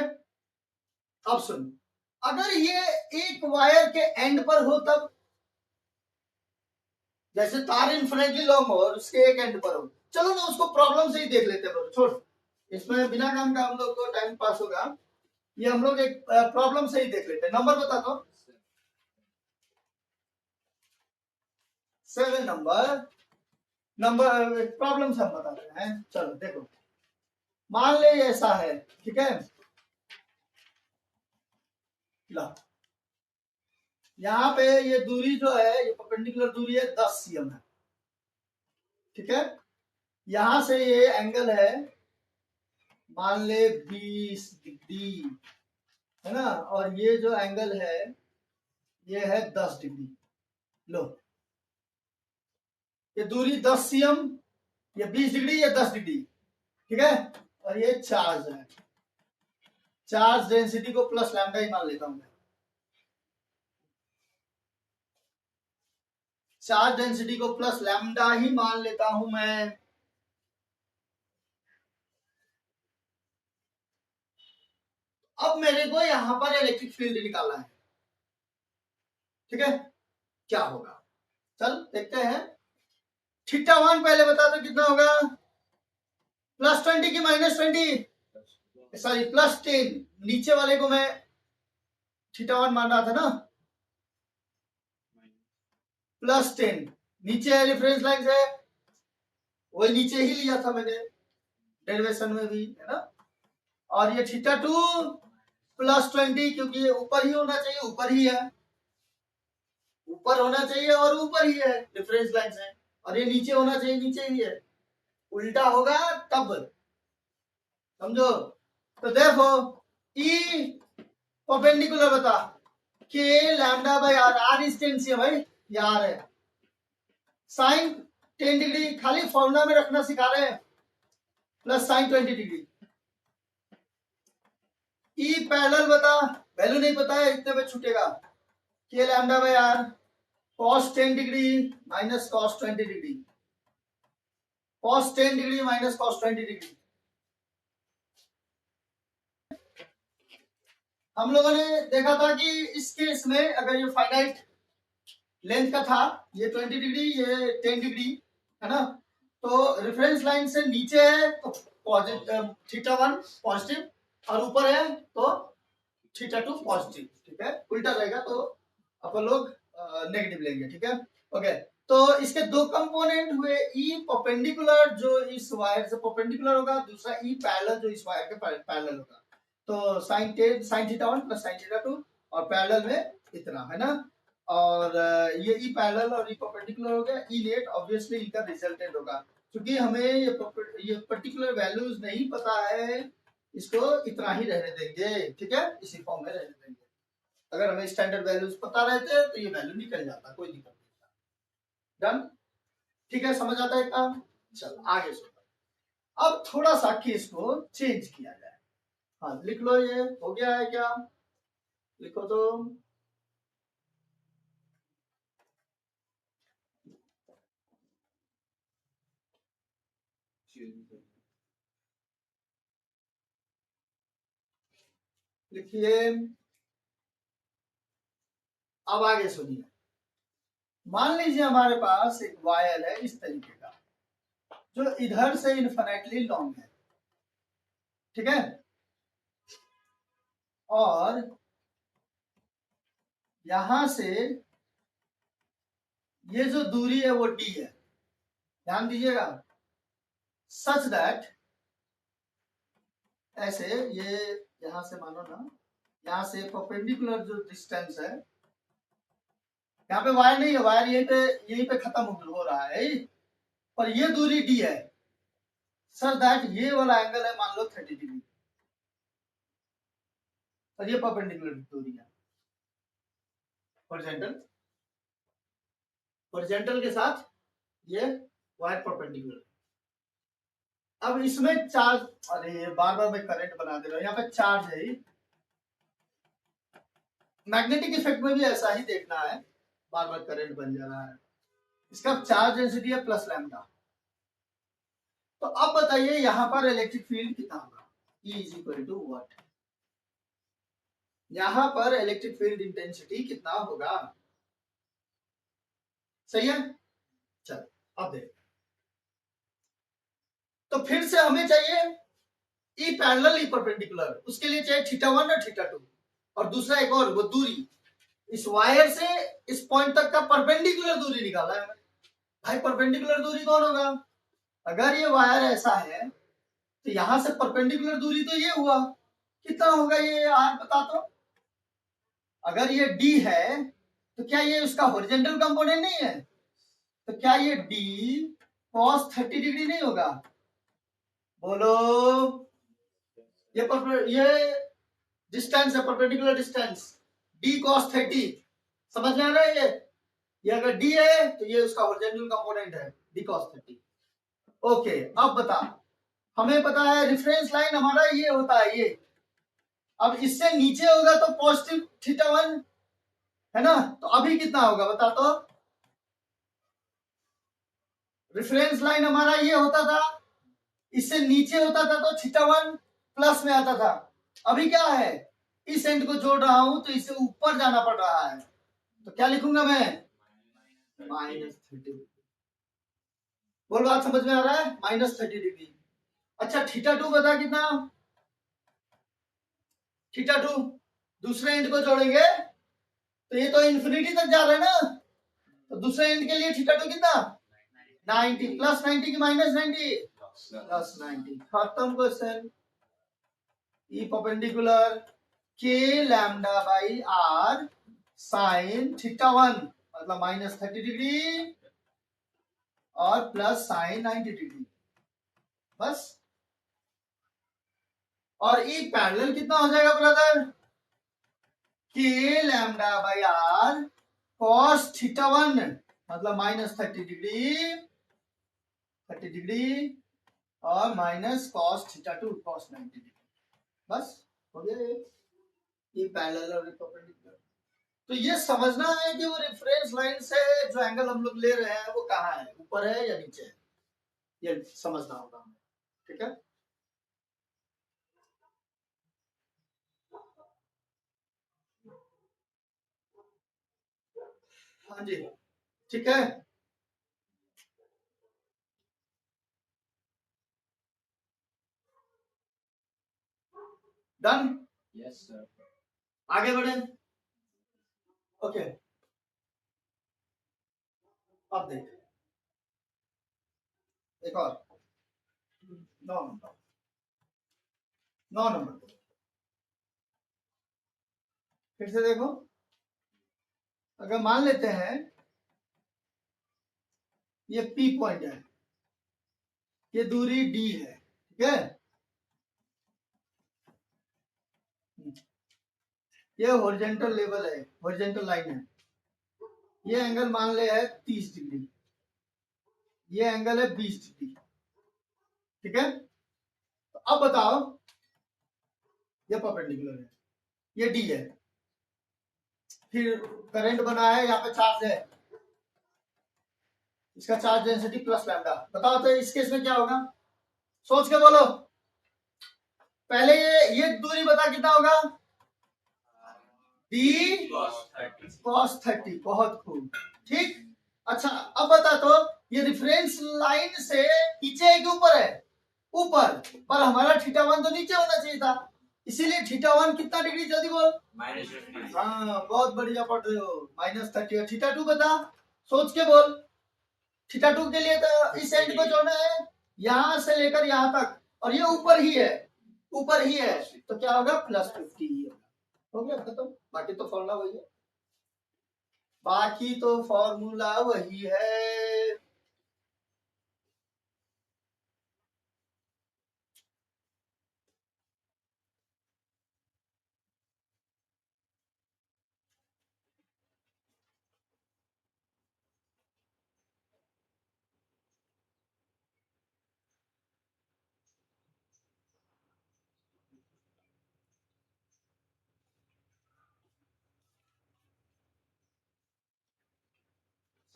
अब सुन, अगर ये एक वायर के एंड पर हो तब, जैसे तार इन्फिनिटली लॉन्ग हो और उसके एक एंड पर हो, चलो ना उसको प्रॉब्लम से ही देख लेते हैं, छोड़, इसमें बिना काम का हम लोग को टाइम पास होगा। ये हम लोग एक प्रॉब्लम से ही देख लेते हैं। नंबर बता दो, 7 नंबर प्रॉब्लम से हम बताते हैं। चलो देखो, मान ले ऐसा है, ठीक है, ला यहाँ पे ये दूरी जो है, ये परपेंडिकुलर दूरी है 10 cm है, ठीक है। यहां से ये एंगल है मान ले 20 डिग्री, है ना, और ये जो एंगल है ये है 10 डिग्री। लो, ये दूरी 10 cm, ये 20 डिग्री, ये 10 डिग्री, ठीक है। और ये चार्ज है, चार्ज डेंसिटी को प्लस लैम्डा ही मान लेता हूं मैं, चार्ज डेंसिटी को प्लस लैम्डा ही मान लेता हूं मैं। अब मेरे को यहां पर इलेक्ट्रिक फील्ड निकालना है, ठीक है। क्या होगा, चल देखते हैं। थीटा 1 पहले बता दो कितना होगा, +20 की -20, सॉरी +10। नीचे वाले को मैं थीटा 1 मान रहा था ना, +10 नीचे है, रेफरेंस लाइन से वही नीचे ही लिया था मैंने डेरिवेशन में भी, है ना। और ये थीटा 2 +20, क्योंकि ये ऊपर ही होना चाहिए, ऊपर ही है, ऊपर होना चाहिए और ऊपर ही है रेफरेंस लाइन से, और ये नीचे होना चाहिए, नीचे ही है, उल्टा होगा तब, समझो। तो देखो ई परपेंडिकुलर बता, K lambda by R, R is 10 cm भाई, ये आर है। साइन 10 डिग्री खाली फॉर्मूला में रखना सिखा रहे हैं, plus sine 20 degree. E parallel बता, वैल्यू नहीं पता है, इतने पे छूटेगा, K lambda by are cos 10 degree minus cos 20 degree, cos 10 degree minus cos 20 degree. हम लोगों ने देखा था कि इस केस में अगर ये फाइनाइट लेंथ का था, ये 20 डिग्री ये 10 डिग्री है ना, तो रेफरेंस लाइन से नीचे है तो पॉजिटिव θ1 पॉजिटिव और ऊपर है तो θ2 पॉजिटिव, ठीक है, उल्टा रहेगा तो अपन लोग नेगेटिव लेंगे, ठीक है। ओके, तो इसके दो कंपोनेंट हुए, ई परपेंडिकुलर जो इस वायर से परपेंडिकुलर होगा, दूसरा ई पैरेलल जो इस वायर के पैरेलल होगा। तो साइन θ1 प्लस साइन θ2 और पैरेलल में इतना है ना, और ये ई पैरेलल और ई परपेंडिकुलर हो गया, ई नेट ऑब्वियसली इनका रिजल्टेंट होगा। क्योंकि हमें ये पर्टिकुलर वैल्यूज नहीं पता है, इसको इतना ही रहने देंगे, ठीक है, इसी फॉर्म में रहने देंगे। अगर हमें स्टैंडर्ड वैल्यूज पता रहते तो ये वैल्यू निकल जाता, कोई दिक्कत नहीं। डन, ठीक है, समझ आता है काम। चल आगे सुनो, अब थोड़ा सा केस को चेंज किया जाए। हाँ लिख लो, ये हो गया है क्या, लिखो तो। लिखिए, अब आगे सुनिए। मान लीजिए हमारे पास एक वायर है इस तरीके का, जो इधर से इनफिनिटली लॉन्ग है, ठीक है, और यहां से ये जो दूरी है वो डी है, ध्यान दीजिएगा, सच दैट ऐसे ये यहां से मानो ना, यहां से परपेंडिकुलर जो डिस्टेंस है, यहाँ पे वायर नहीं है, वायर यहीं पे खत्म हो रहा है, पर ये दूरी डी है, सर दैट ये वाला एंगल है मान लो 30 डिग्री, और ये परपेंडिकुलर दूरी है हॉरिजॉन्टल, हॉरिजॉन्टल के साथ ये वायर परपेंडिकुलर। अब इसमें चार्ज, अरे बार बार मैं करंट बना दे रहा हूं, यहाँ पे चार्ज है, मैग्नेटिक इफेक्ट में भी ऐसा ही देखना है, बार बार करंट बन जा रहा है, इसका चार्ज डेंसिटी है प्लस लैम्डा। तो अब बताइए यहाँ पर इलेक्ट्रिक फील्ड कितना होगा, E is equal to what, यहाँ पर इलेक्ट्रिक फील्ड इंटेंसिटी कितना होगा, सही है। चल अब देख, तो फिर से हमें चाहिए ई पैरेलल ई परपेंडिकुलर, उसके लिए चाहिए θ1 और θ2, और दूसरा एक और वो दूरी, इस वायर से इस पॉइंट तक का परपेंडिकुलर दूरी निकाला है भाई। परपेंडिकुलर दूरी कौन होगा, अगर ये वायर ऐसा है तो यहां से परपेंडिकुलर दूरी तो ये हुआ, कितना होगा ये आर बता तो। अगर ये डी है तो क्या ये उसका हॉरिजॉन्टल कंपोनेंट नहीं है, तो क्या ये डी cos 30 डिग्री नहीं होगा, बोलो। ये डिस्टेंस है, परपेंडिकुलर डिस्टेंस, डी cos 30, समझ में आ रहा है ये अगर डी है तो ये उसका हॉरिजॉन्टल कंपोनेंट है डी cos 30। ओके, अब बता, हमें पता है रेफरेंस लाइन हमारा ये होता है ये, अब इससे नीचे होगा तो पॉजिटिव θ1 है ना, तो अभी कितना होगा बता तो। रेफरेंस लाइन हमारा ये होता था, इससे नीचे होता था तो θ1 प्लस में आता था, अभी क्या है, इस एंड को जोड़ रहा हूं तो इसे ऊपर जाना पड़ रहा है, तो क्या लिखूंगा मैं, -30। बोल, बात समझ में आ रहा है, -30 डिग्री। अच्छा θ2 बता कितना, θ2 दूसरे एंड को जोड़ेंगे तो ये तो इंफिनिटी तक जा रहा है ना, तो दूसरे एंड के लिए θ2 कितना, 90 प्लस 90 की -90 प्लस 90, खत्म question. E perpendicular k lambda by r sine θ1 मतलब -30 डिग्री और प्लस साइन 90 डिग्री, बस। और ई पैरेलल कितना हो जाएगा ब्रदर, के लैम्डा बाई आर cos θ1 मतलब -30 डिग्री 30 डिग्री और माइनस cos θ2 cos 90 डिग्री, बस हो गया ये पैरेलल और परपेंडिकुलर। तो ये समझना है कि वो रेफरेंस लाइन से जो एंगल हम लोग ले रहे हैं वो कहाँ है, ऊपर है या नीचे है, ये समझना होगा हमें। ठीक है, हाँ जी, ठीक है, डन, Yes, sir. आगे बढ़े। ओके, अब देख एक और 9 नंबर, 9 नंबर फिर से देखो। अगर मान लेते हैं ये P पॉइंट है, ये दूरी D है, ठीक है, ये हॉरिजॉन्टल लेवल है, हॉरिजॉन्टल लाइन है, ये एंगल मान ले है 30 डिग्री, ये एंगल है 20 डिग्री, ठीक है। तो अब बताओ, ये परपेंडिकुलर है, ये डी है, फिर करंट बना है, यहाँ पे चार्ज है, इसका चार्ज डेंसिटी प्लस लैम्डा। बताओ तो इस केस में क्या होगा, सोच के बोलो। पहले ये दूरी बता कितना होगा, डी cos 30, बहुत खूब, ठीक। अच्छा अब बता तो ये रेफरेंस लाइन से नीचे है कि ऊपर है, ऊपर, पर हमारा θ1 तो नीचे होना चाहिए था, इसीलिए θ1 कितना डिग्री, जल्दी बोल। -50. हाँ बहुत बढ़िया पढ़ रहे हो, -30। और θ2 बता, सोच के बोल। θ2 के लिए तो इस एंड को जोड़ना है, यहां से लेकर यहां तक, और ये ऊपर ही है, ऊपर ही है, तो क्या होगा +50 हो गया, खत्म। बाकी तो फॉर्मूला वही है, बाकी तो फॉर्मूला वही है।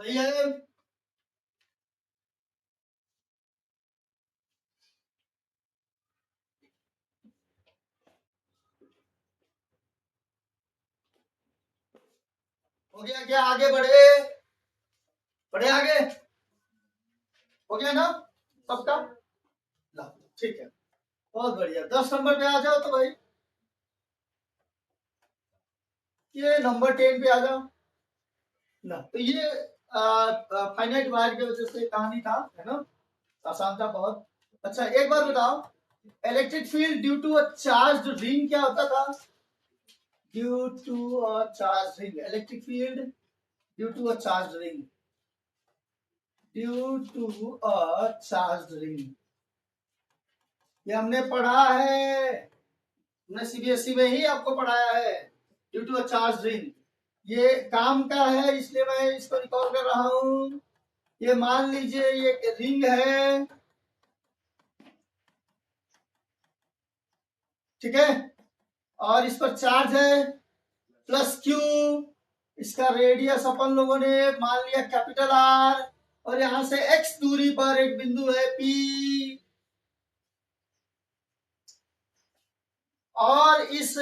सही है, हो गया क्या, आगे बढ़े, बढ़े आगे, हो गया ना सबका, ला, ठीक है, बहुत बढ़िया। 10 नंबर पे आ जाओ तो भाई, ये नंबर 10 पे आ जाओ ना। तो ये फाइनाइट वायर की वजह से कहानी था, है ना, आसान था बहुत। अच्छा एक बार बताओ, electric field due to a charge ring क्या होता था, due to a charge ring, electric field due to a charge ring, due to a charge ring, ये हमने पढ़ा है, हमने सीबीएसई में ही आपको पढ़ाया है, due to a charge ring. ये काम का है इसलिए मैं इसको रिकॉल कर रहा हूं। ये मान लीजिए ये रिंग है, ठीक है, और इस पर चार्ज है +Q, इसका रेडियस अपन लोगों ने मान लिया R, और यहां से x दूरी पर एक बिंदु है P, और इस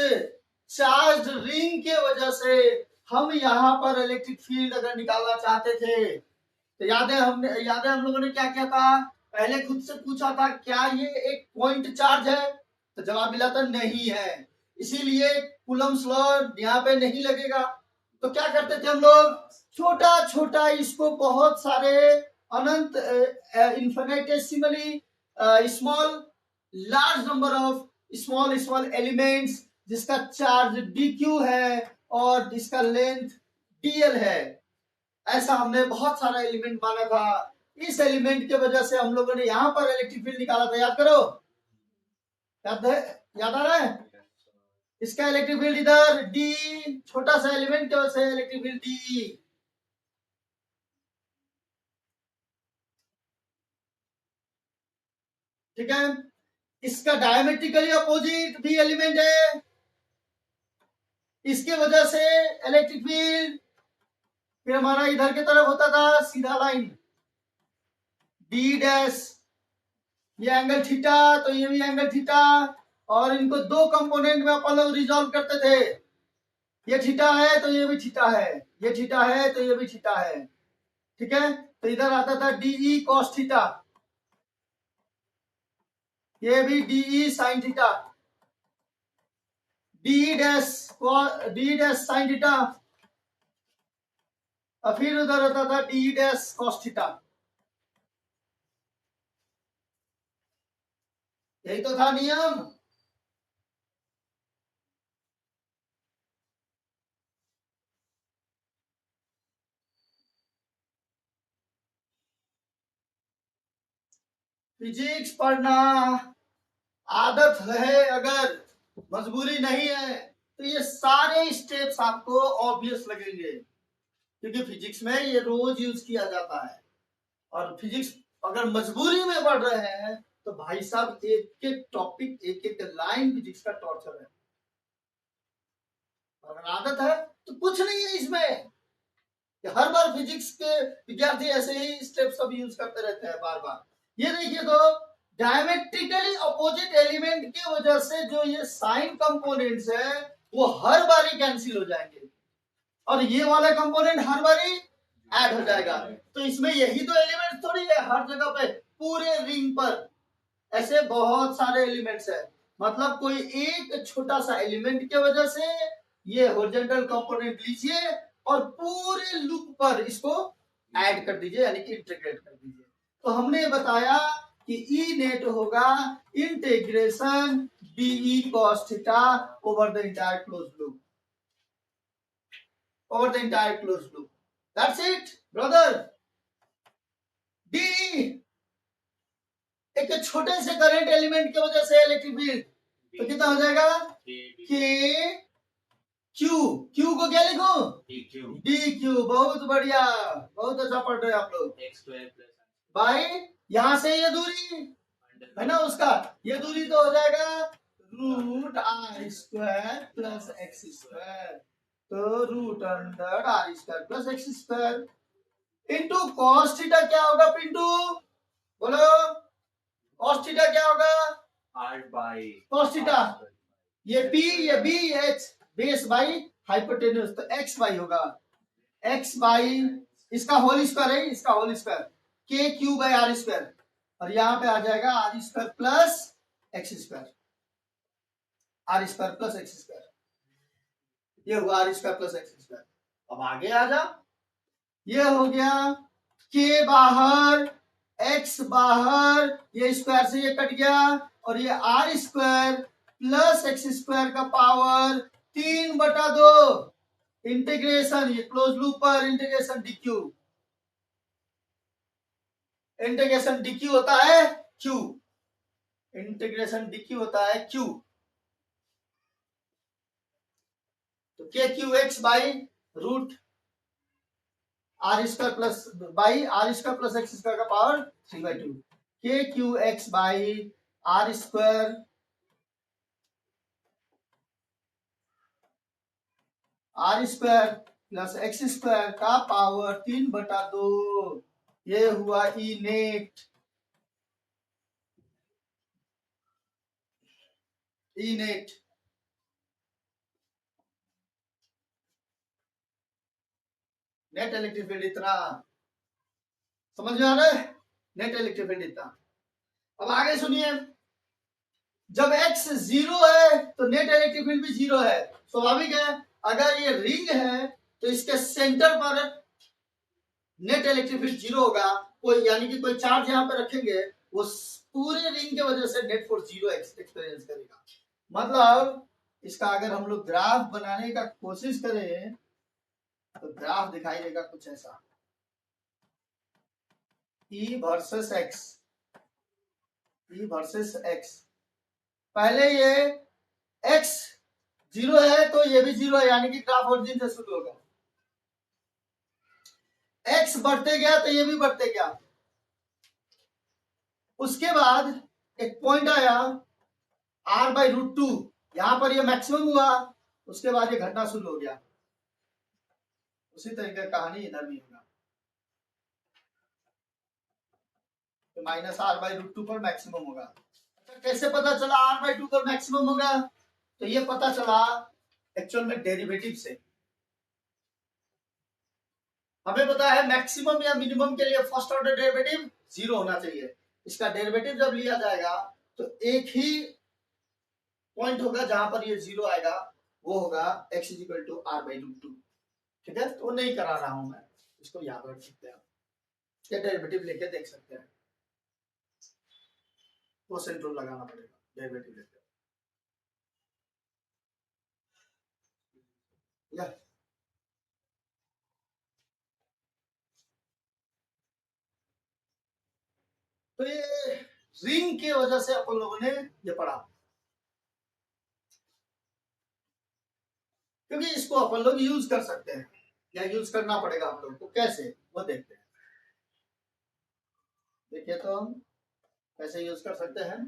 चार्ज रिंग के वजह से हम यहाँ पर इलेक्ट्रिक फील्ड अगर निकालना चाहते थे, तो याद है हम लोगों ने क्या किया था, पहले खुद से पूछा था क्या ये एक पॉइंट चार्ज है, तो जवाब मिला था नहीं है, इसीलिए कूलम्स लॉ यहाँ पे नहीं लगेगा। तो क्या करते थे हम लोग, छोटा छोटा इसको बहुत सारे अनंत infinitesimally small large number of small small elements, जिसका चार्ज dq है और इसका लेंथ dl है, ऐसा हमने बहुत सारा एलिमेंट माना था। इस एलिमेंट के वजह से हम लोगों ने यहां पर इलेक्ट्रिक फील्ड निकाला था, याद करो, याद है, याद आ रहा है, इसका इलेक्ट्रिक फील्ड इधर डी, छोटा सा एलिमेंट की वजह से इलेक्ट्रिक फील्ड डी, ठीक है। इसका डायमेट्रिकली अपोजिट भी एलिमेंट है, इसके वजह से इलेक्ट्रिक फील्ड, फिर हमारा इधर की तरफ होता था सीधा लाइन डी डैश, ये एंगल थीटा, तो ये भी एंगल थीटा, और इनको दो कंपोनेंट में अपन लोग रिजॉल्व करते थे। ये थीटा है तो ये भी थीटा है, ये थीटा है तो ये भी थीटा है, ठीक है। तो इधर आता था डीई कॉस थीटा, ये भी DE sine theta, D dash sine theta, और फिर उधर होता था डी डैश कॉस थीटा। यही तो था नियम। फिजिक्स पढ़ना आदत है, अगर मजबूरी नहीं है तो ये सारे स्टेप्स आपको ऑब्वियस लगेंगे, क्योंकि फिजिक्स में ये रोज यूज किया जाता है। और फिजिक्स अगर मजबूरी में पढ़ रहे हैं तो भाई साहब एक एक टॉपिक, एक एक लाइन फिजिक्स का टॉर्चर है। अगर आदत है तो कुछ नहीं है इसमें, हर बार फिजिक्स के विद्यार्थी ऐसे ही स्टेप सब यूज करते रहते हैं बार बार। ये देखिए, तो डायमेट्रिकली अपोजिट एलिमेंट की वजह से जो ये साइन कंपोनेंट्स है वो हर बारी कैंसिल हो जाएंगे, और ये वाला कंपोनेंट हर बारी ऐड हो जाएगा। तो इसमें यही तो एलिमेंट थोड़ी है, हर जगह पे पूरे रिंग पर ऐसे बहुत सारे एलिमेंट्स है। मतलब कोई एक छोटा सा एलिमेंट की वजह से ये हॉरिजॉन्टल कंपोनेंट लीजिए और पूरे लूप पर इसको ऐड कर दीजिए, यानी कि इंटीग्रेट कर दीजिए। तो हमने बताया कि ई नेट होगा integration d E cos theta over the entire close loop, over the entire close loop. That's it brother. D एक छोटे से करंट एलिमेंट की वजह से इलेक्ट्रिक फील्ड, तो कितना हो जाएगा के क्यू, क्यू को क्या लिखूं, डी क्यू। बहुत बढ़िया, बहुत अच्छा पढ़ रहे हैं आप लोग। भाई यहां से ये दूरी है ना उसका, ये दूरी तो हो जाएगा root r square plus x square, तो root under r square plus x square into cos theta क्या होगा पिंटू, बोलो कॉस थीटा क्या होगा, आर बाई कॉस थीटा, ये पी ये B H base by hypotenuse, तो एक्स बाई होगा एक्स बाई इसका होल स्क्वायर है, इसका whole square k q by r square, और यहां पे आ जाएगा r square plus x square, are square plus x square, ये हुआ r square plus x square. अब आगे आ जा, ये हो गया के बाहर एक्स बाहर, ये स्क्वायर से ये कट गया, और ये r square plus x square का पावर 3/2 इंटीग्रेशन, ये क्लोज लूप पर इंटीग्रेशन डीक्यू, इंटीग्रेशन डीक्यू होता है क्यू, इंटीग्रेशन डीक्यू होता है क्यू, तो k q x by root r square plus by r square plus x square का power 3/2, k q x by r square plus x square का पावर 3/2, ये हुआ E net, E net. Net electric field इतना समझ में आ रहा है, नेट इलेक्ट्रिक फील्ड इतना। अब आगे सुनिए, जब x 0 है तो नेट इलेक्ट्रिक फील्ड भी 0 है, स्वाभाविक है। अगर ये रिंग है तो इसके सेंटर पर नेट इलेक्ट्रिक फील्ड 0 होगा, कोई यानी कि कोई चार्ज यहाँ पे रखेंगे, वो पूरे रिंग के वजह से नेट फोर्स 0 एक्सपीरियंस करेगा। मतलब इसका अगर हम लोग ग्राफ बनाने का कोशिश करें तो ग्राफ दिखाई देगा कुछ ऐसा, E versus x, E versus x. पहले ये x 0 है तो ये भी 0 है, यानी कि ग्राफ ओरिजिन से शुरू होगा, x बढ़ते गया तो ये भी बढ़ते गया, उसके बाद एक पॉइंट आया r/√2, यहां पर ये मैक्सिमम हुआ, उसके बाद ये घटना शुरू हो गया। उसी तरीके की कहानी इधर भी होगा, तो -r/√2 पर मैक्सिमम होगा। अच्छा, कैसे पता चला r/2 पर मैक्सिमम होगा? तो ये पता चला एक्चुअल में डेरिवेटिव से। हमें पता है मैक्सिमम या मिनिमम के लिए फर्स्ट ऑर्डर डेरिवेटिव 0 होना चाहिए। इसका डेरिवेटिव जब लिया जाएगा तो एक ही पॉइंट होगा जहां पर ये 0 आएगा, वो होगा x = r/√2। ठीक है, तो नहीं करा रहा हूं मैं, इसको याद रख सकते हैं, ये डेरिवेटिव लेके देख सकते हैं। वो सेंट्रल लगाना पड़ेगा डेरिवेटिव लेके। या तो ये रिंग की वजह से अपन लोगों ने ये पढ़ा, क्योंकि इसको अपन लोग यूज कर सकते हैं, या यूज करना पड़ेगा हम लोग को। कैसे, वो देखते हैं। देखिए तो हम कैसे यूज कर सकते हैं।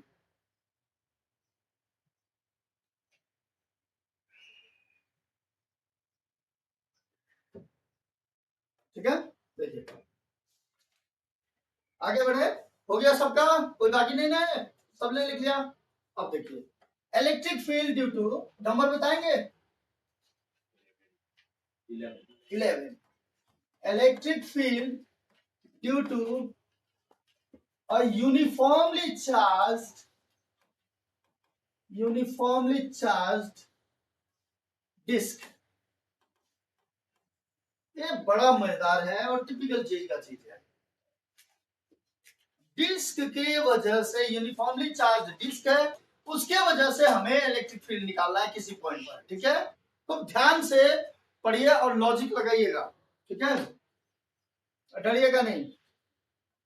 ठीक है, देखिए आगे बढ़े। हो गया सबका, कोई बाकी नहीं ना है, सबने लिख लिया। अब देखिए, electric field due to, number बताएंगे 11। Electric field due to a uniformly charged disc. ये बड़ा मजेदार है और टिपिकल जेई का चीज है। डिस्क के वजह से, यूनिफॉर्मली चार्ज डिस्क है, उसके वजह से हमें इलेक्ट्रिक फील्ड निकालना है किसी पॉइंट पर। ठीक है, तो ध्यान से पढ़िए और लॉजिक लगाइएगा। ठीक है, डरिएगा नहीं।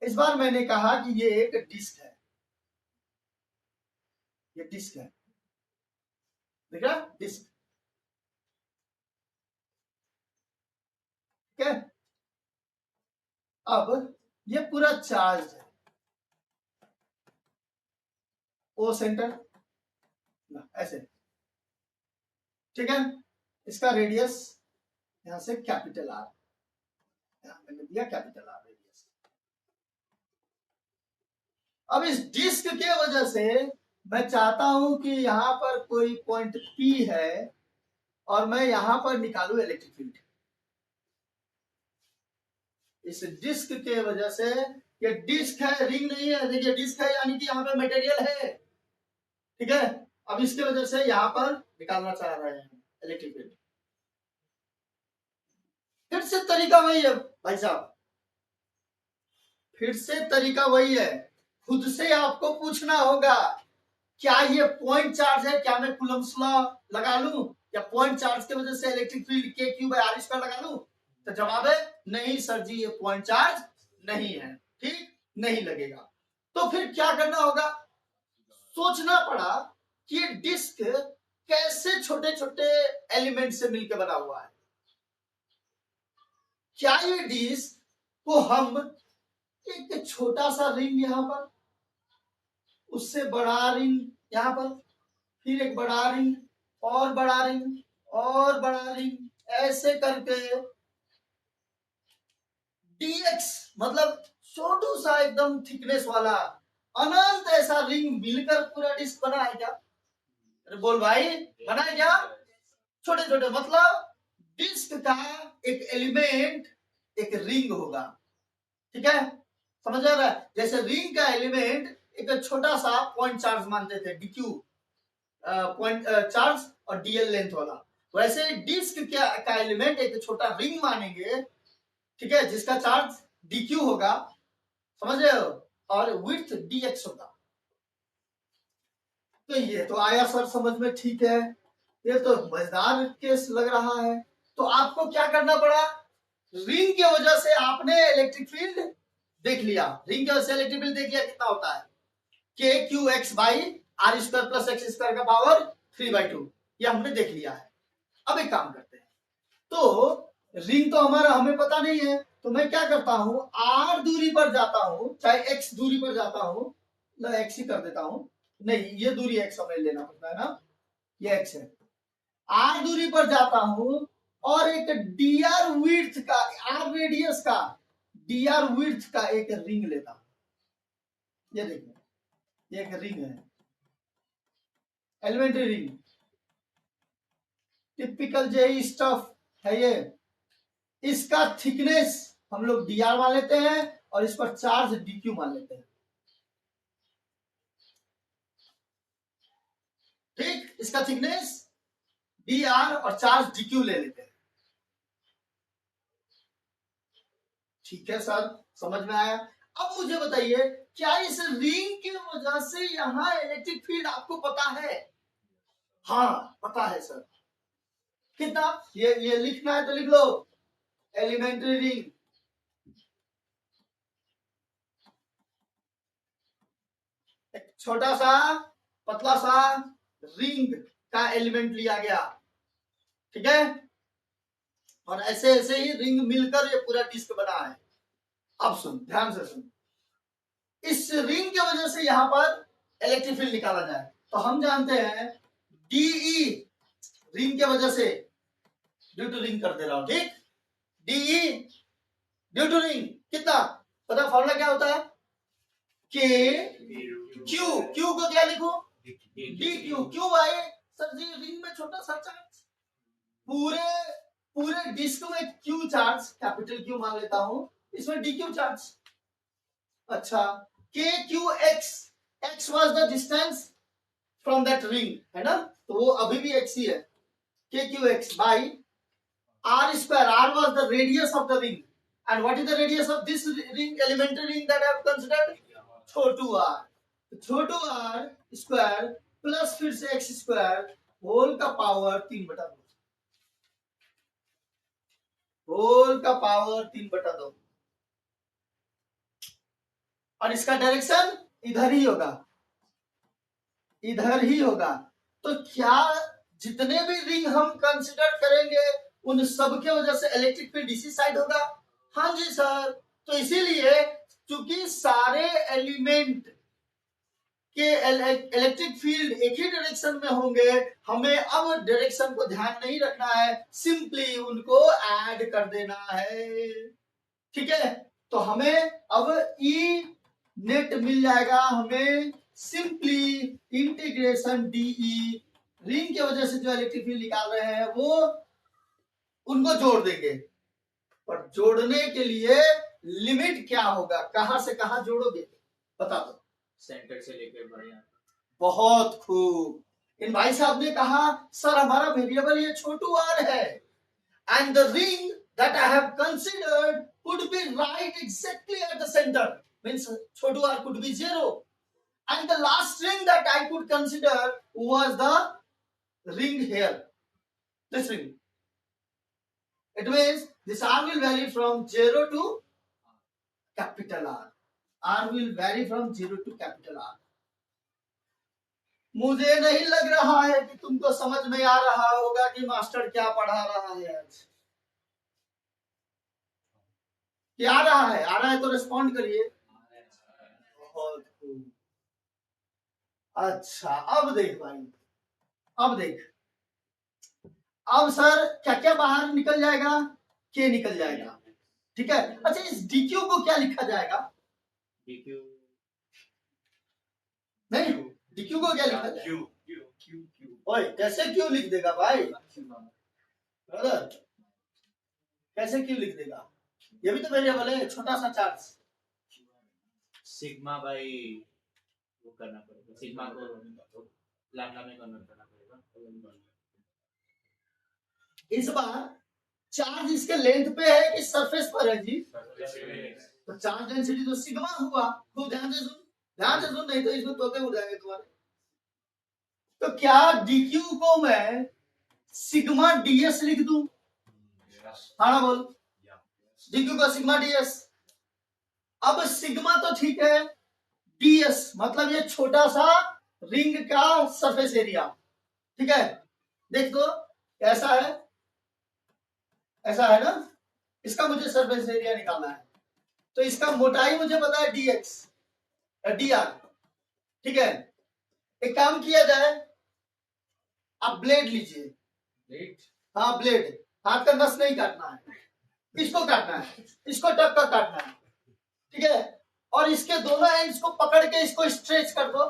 इस बार मैंने कहा कि ये एक डिस्क है, ये डिस्क है, देख रहा, डिस्क। ठीक है, अब ये पूरा चार्ज है, ओ सेंटर ऐसे। ठीक है, इसका रेडियस यहां से कैपिटल आर, मैंने दिया कैपिटल आर रेडियस। अब इस डिस्क के वजह से मैं चाहता हूं कि यहां पर कोई पॉइंट P है और मैं यहां पर निकालू इलेक्ट्रिक फील्ड। इस डिस्क के वजह से, ये डिस्क है, रिंग नहीं है, देखिए डिस्क है यानी कि यहाँ पे मटेरियल है। ठीक है, अब इसके वजह से यहां पर निकालना चाह रहे हैं इलेक्ट्रिक फील्ड। फिर से तरीका वही है भाई साहब, फिर से तरीका वही है। खुद से आपको पूछना होगा, क्या ये पॉइंट चार्ज है, क्या मैं कूलम्ब्स लॉ लगा लूं, या पॉइंट चार्ज की वजह से इलेक्ट्रिक फील्ड Q/r² लगा लूं? तो जवाब है नहीं सर जी, ये पॉइंट चार्ज नहीं है। ठीक, नहीं लगेगा। तो फिर क्या करना होगा, सोचना पड़ा कि ये डिस्क कैसे छोटे छोटे एलिमेंट से मिलकर बना हुआ है। क्या ये डिस्क को हम एक छोटा सा रिंग यहां पर, उससे बड़ा रिंग यहां पर, फिर एक बड़ा रिंग और बड़ा रिंग और बड़ा रिंग, ऐसे करके dx मतलब छोटू सा एकदम थिकनेस वाला अनंत ऐसा रिंग मिलकर पूरा डिस्क बना है क्या? अरे बोल भाई, बना है क्या? छोटे छोटे मतलब डिस्क का एक एलिमेंट एक रिंग होगा। ठीक है, समझ आ रहा है? जैसे रिंग का एलिमेंट एक छोटा सा पॉइंट चार्ज मानते थे, DQ पॉइंट चार्ज और DL लेंथ वाला, वैसे डिस्क का एलिमेंट एक छोटा रिंग मानेंगे। ठीक है, जिसका चार्ज DQ होगा, समझ रहे हो, और विड्थ DX होगा। तो ये तो आया सर समझ में, ठीक है, ये तो मजेदार केस लग रहा है। तो आपको क्या करना पड़ा, रिंग की वजह से आपने इलेक्ट्रिक फील्ड देख लिया, रिंग की वजह से इलेक्ट्रिक फील्ड देख लिया, कितना होता है KQ/x/r² + x² का पावर 3/2, ये हमने देख लिया है। अब एक काम करते हैं, तो रिंग तो हमें पता नहीं है, तो मैं क्या करता हूं, r दूरी पर जाता हूं, चाहे x दूरी पर जाता हूं, x ही कर देता हूं, नहीं ये दूरी x हमें लेना पड़ता है ना, ये x है, आर दूरी पर जाता हूं और एक डीआर विड्थ का, आर रेडियस का, डीआर विड्थ का एक रिंग लेता हूं। ये देखिए, ये एक रिंग है, elementary ring, typical JEE stuff है ये। इसका थिकनेस हम लोग डीआर मान लेते हैं और इस पर चार्ज डीक्यू मान लेते हैं। ठीक, इसका थिकनेस डीआर और चार्ज डीक्यू ले लेते हैं। ठीक है सर, समझ में आया। अब मुझे बताइए, क्या इस रिंग की वजह से यहां इलेक्ट्रिक फील्ड आपको पता है? हाँ पता है सर। कितना? ये लिखना है तो लिख लो, एलिमेंट्री रिंग, एक छोटा सा पतला सा रिंग का एलिमेंट लिया गया, ठीक है, और ऐसे ऐसे ही रिंग मिलकर ये पूरा डिस्क बना है। अब सुन, ध्यान से सुन, इस रिंग की वजह से यहां पर इलेक्ट्रिक फील्ड निकाला जाए तो हम जानते हैं डीई, रिंग की वजह से, ड्यू टू रिंग कर दे रहा हूं, ठीक, डीई ड्यू टू रिंग कितना पता, फॉर्मूला क्या होता है, के क्यू, क्यू को क्या लिखो, डी क्यू, क्यू भाई सर जी रिंग में छोटा सा चार्ज, पूरे पूरे डिस्क में क्यू चार्ज, कैपिटल क्यू मान लेता हूं, इसमें डी क्यू चार्ज। अच्छा, के q x, x was the distance from that ring, है ना, तो वो अभी भी एक्स ही है, k q x by r square, r was the radius of the ring, and what is the radius of this ring, elementary ring that I have considered, Chhotu r, Chhotu r square plus फिर से x स्क्वायर होल का पावर 3/2, होल का पावर 3/2, और इसका डायरेक्शन इधर ही होगा, इधर ही होगा। तो क्या जितने भी रिंग हम कंसिडर करेंगे उन सब के वजह से इलेक्ट्रिक फील्ड इसी साइड होगा? हाँ जी सर। तो इसीलिए चूंकि सारे एलिमेंट के इलेक्ट्रिक फील्ड एक ही डायरेक्शन में होंगे, हमें अब डायरेक्शन को ध्यान नहीं रखना है, सिंपली उनको ऐड कर देना है, ठीक है। तो हमें अब ई नेट मिल जाएगा, हमें सिंपली इंटीग्रेशन डीई, रिंग की वजह से जो इलेक्ट्रिक फील्ड निकाल रहे हैं वो उनको जोड़ देंगे, पर जोड़ने के लिए लिमिट क्या होगा, कहां से कहां जोड़ोगे बता दो। सेंटर से लेकर बढ़िया। बहुत खूब। इन भाई साहब ने कहा सर हमारा वेरिएबल ये छोटू आर है, and the ring that I have considered could be right exactly at the center, means छोटू r could be 0, and the last ring that I could consider was the ring here, this ring. It means this R will vary from 0 to capital R. R will vary from 0 to capital R. मुझे नहीं लग रहा है कि तुमको समझ में आ रहा होगा कि मास्टर क्या पढ़ा रहा है आज। क्या आ रहा है? आ रहा है तो रिस्पॉन्ड करिए। बहुत खूब। अच्छा अब देख भाई, अब देख, अब सर क्या क्या बाहर निकल जाएगा, के निकल जाएगा, ठीक है। अच्छा इस डीक्यू को क्या लिखा जाएगा? डीक्यू नहीं, डीक्यू को क्या लिखा जाएगा? ओए कैसे क्यों लिख देगा भाई ब्रदर, कैसे क्यों लिख देगा? ये भी तो वेरिएबल है, छोटा सा चार्ज। सिग्मा बाई वो करना पड़ेगा, सिग्मा को लैम्डा में कन्वर्ट करना पड़ेगा। इस बार चार्ज इसके लेंथ पे है कि सरफेस पर है जी? तो चार्ज डेंसिटी तो सिग्मा हुआ। खूब ध्यान से सुन, ध्यान से सुन, नहीं तो इसमें तोते उड़ जाएंगे तुम्हारे। तो क्या डीक्यू को मैं सिग्मा डीएस लिख दूं? हाँ ना बोल, डीक्यू का सिग्मा डीएस। अब सिग्मा तो ठीक है, डीएस मतलब ये छोटा सा रिंग का सरफेस एरिया, ठीक है। देख तो ऐसा है, ऐसा है ना, इसका मुझे सरफेस एरिया निकालना है, तो इसका मोटाई मुझे पता है डीएक्स डीआर, ठीक है। एक काम किया जाए, आप ब्लेड लीजिए, हाँ ब्लेड, हाथ का नस नहीं काटना है, इसको काटना है, इसको टक का काटना है, ठीक है। और इसके दोनों एंड्स को पकड़ के इसको स्ट्रेच कर दो,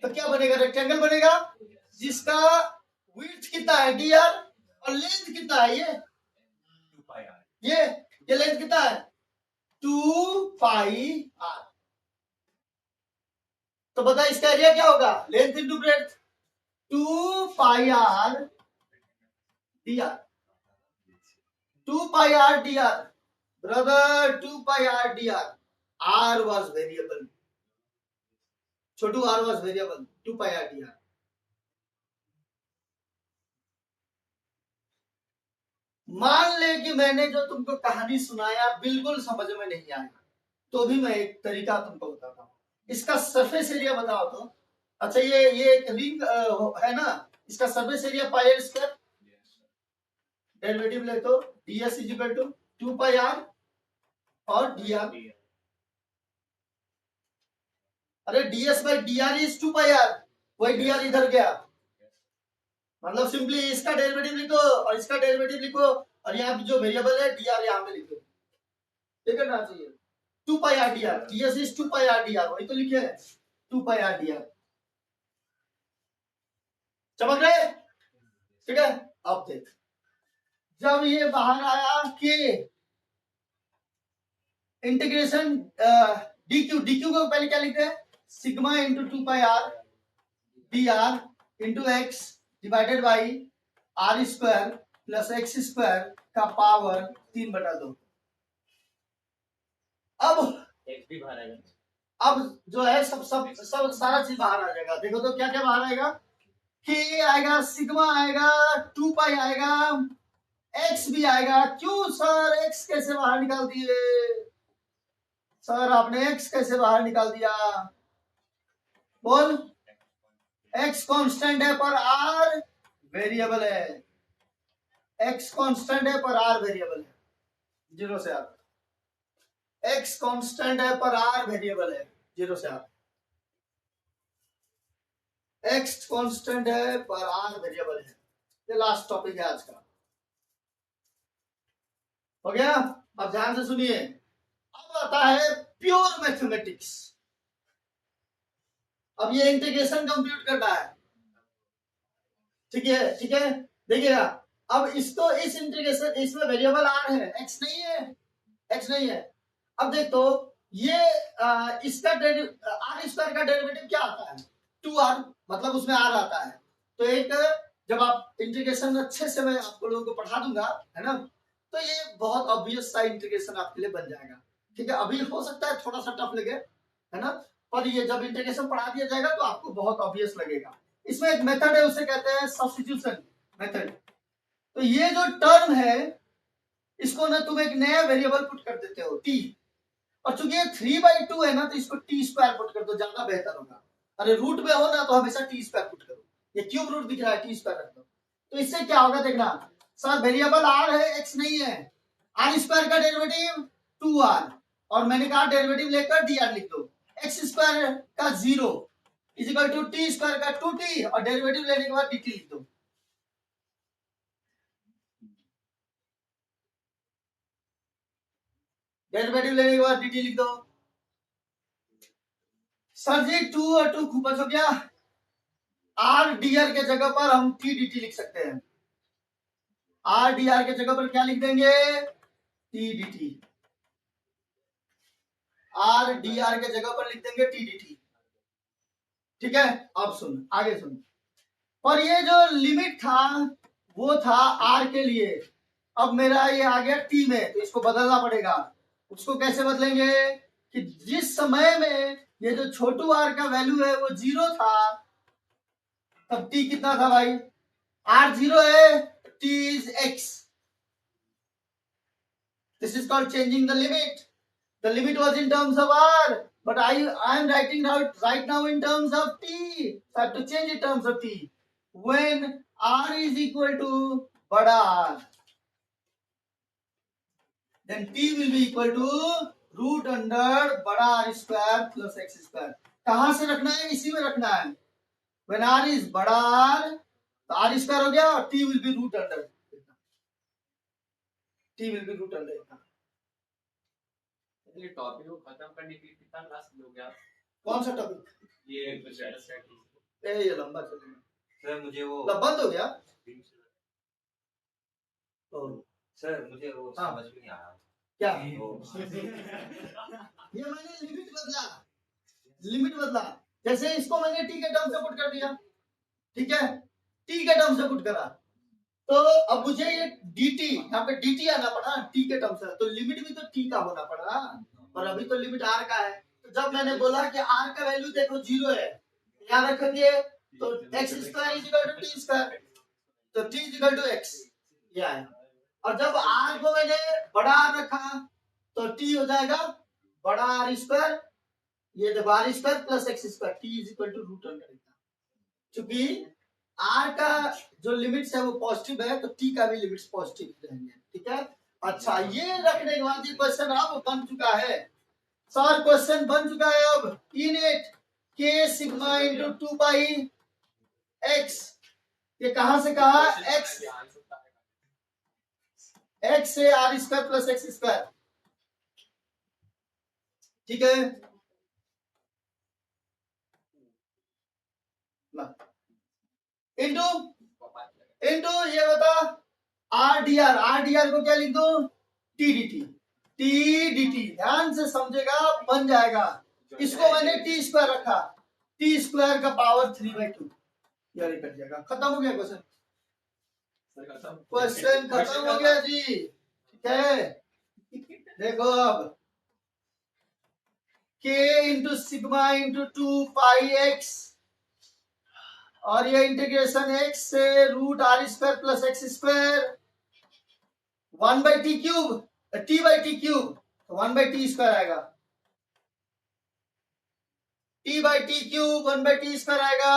तो क्या बनेगा? रेक्टेंगल बनेगा, जिसका विड्थ कितना है dr और लेंथ कितना है ये लेंथ कितना है 2 पाई r। तो बता इसका एरिया क्या होगा? Length into breadth, 2 pi r dr, 2 pi r dr brother, 2 pi r dr, r was variable, Chhotu r was variable, 2 pi r dr। मान ले कि मैंने जो तुमको कहानी सुनाया बिल्कुल समझ में नहीं आया, तो भी मैं एक तरीका तुमको बताता हूँ। इसका सरफेस एरिया बताओ तो। अच्छा ये एक रिंग है ना, इसका surface area pi r square, derivative ले तो ds is equal to 2 pi r और dr। अरे ds by dr is 2 pi r, वही dr इधर गया, मतलब सिंपली इसका डेरिवेटिव लिखो और इसका डेरिवेटिव लिखो, और यहाँ जो वेरिएबल है dr यहाँ पे लिखो, ठीक है ना? चाहिए 2 pi r dr, ds is 2 pi r dr, वही तो लिखे है 2 पाई r dr। चमक रहे? ठीक है। अब देख, जब ये बाहर आया कि इंटीग्रेशन dq, dq को पहले क्या लिखते हैं? Sigma into 2 pi r dr into x divided by r square plus x square का पावर 3/2। अब जो है सब सारा चीज बाहर आ जाएगा। देखो तो क्या क्या बाहर आएगा, k आएगा, सिग्मा आएगा, 2 पाई आएगा, x भी आएगा। क्यों सर x कैसे बाहर निकाल दिए? सर आपने x कैसे बाहर निकाल दिया? बोल। x कांस्टेंट है पर r वेरिएबल है, x कांस्टेंट है पर r वेरिएबल है, 0 से r। x कांस्टेंट है पर r वेरिएबल है, 0 से r। x कांस्टेंट है पर r वेरिएबल है। ये लास्ट टॉपिक है आज का, हो गया? अब ध्यान से सुनिए, अब आता है प्योर मैथमेटिक्स। अब ये इंटीग्रेशन कंप्यूट करना है, ठीक है? ठीक है, देखिएगा। अब इसको इस इंटीग्रेशन, इसमें वेरिएबल r है, x नहीं है, x नहीं है। अब देख तो ये इसका r स्क्वायर का डेरिवेटिव क्या आता है? 2r, मतलब उसमें r आता है। तो एक जब आप इंटीग्रेशन अच्छे से मैं आपको लोगों को पढ़ा दूंगा, है ना, तो ये बहुत ऑब्वियस सा इंटीग्रेशन आपके लिए बन जाएगा, ठीक है? अभी हो सकता है थोड़ा सा टफ लगे, है ना, पर ये जब इंटीग्रेशन पढ़ा दिया जाएगा तो आपको बहुत ऑब्वियस लगेगा। इसमें एक मेथड है, उसे कहते हैं सब्स्टिट्यूशन मेथड। तो ये जो टर्म है, इसको ना तुम एक नया वेरिएबल पुट कर देते हो t, और चूंकि ये 3/2 है ना, तो इसको t स्क्वायर पुट कर दो, ज्यादा बेहतर होगा। अरे रूट में हो ना तो हमेशा t स्क्वायर पुट करो, ये क्यूब रूट दिख रहा है, t स्क्वायर रख दो। तो इससे क्या होगा देखना, सर वेरिएबल r है, x नहीं है, r स्क्वायर का डेरिवेटिव 2r, और मैंने कहा डेरिवेटिव लेकर dr लिख दो, x स्क्वायर का 0 is equal to t square का 2t, और डेरिवेटिव लेने के बाद dt लिख दो। डेरिवेटिव लेने के बाद dt लिख दो। सर जी 2 और 2 खूब हो गया, r dr के जगह पर हम t dt लिख सकते हैं। r dr के जगह पर क्या लिख देंगे? t dt। r dr के जगह पर लिख देंगे t dt, ठीक है? अब सुन, आगे सुन। और ये जो लिमिट था वो था r के लिए, अब मेरा ये आ गया t में, तो इसको बदलना पड़ेगा। उसको कैसे बदलेंगे कि जिस समय में ये जो छोटू r का वैल्यू है वो 0 था, तब t कितना था भाई? r 0 है, t is x। This is called changing the limit. The limit was in terms of r, but I am writing out right now in terms of t. So I have to change in terms of t. When r is equal to bada R, then t will be equal to root under bada R square plus x square. कहां से रखना है? इसी में रखना है। When r is bada R, तो आर स्क्वायर हो गया और t will be root under, t will be root under. ये टॉपिक को खत्म करने के लिए कितना क्लास लोगे आप? कौन सा टॉपिक? ये कुछ स्टैटिस्टिक्स। ये लंबा चलेगा सर मुझे वो बंद हो गया। सर मुझे वो हाँ। समझ में नहीं आ रहा क्या वो ये मैंने लिमिट बदला, जैसे इसको मैंने टी के टर्म से पुट कर दिया, ठीक है, टी के टर्म से पुट करा, तो अब मुझे ये dt यहाँ पे dt आना पड़ा टी के टर्म से, तो लिमिट भी तो टी का होना पड़ा, और अभी तो लिमिट r का है। तो जब मैंने बोला कि r का वैल्यू देखो 0 है, याद रखेंगे, तो x square is equal to t square, तो t is equal to x ये आया। और जब r को मैंने बड़ा R रखा तो t हो जाएगा बड़ा R स्क्वायर, ये देखो R square plus x square, t is equal to root under. चूंकि r का जो लिमिट्स है वो पॉजिटिव है, तो t का भी लिमिट्स पॉजिटिव रहेंगे, ठीक है। अच्छा, ये रखने के बाद ये क्वेश्चन अब बन चुका है सर, क्वेश्चन बन चुका है अब in it k sigma into 2 pi x, ये कहां से कहा, x से r square plus x square, ठीक है। इंटू इंटू ये बता आर डी आर को क्या लिख दो, T D T, T D T, ध्यान से समझेगा, बन जाएगा। इसको मैंने टी स्क्वायर रखा, टी स्क्वायर का पावर 3/2, ये कट जाएगा, खत्म हो गया क्वेश्चन, क्वेश्चन खत्म हो गया जी, ठीक है। देखो अब k into sigma into 2 pi x, और ये इंटीग्रेशन x से root r square plus x square 1/t cube, t/t cube, तो 1/t स्क्वायर आएगा, t/t क्यूब 1/t स्क्वायर आएगा,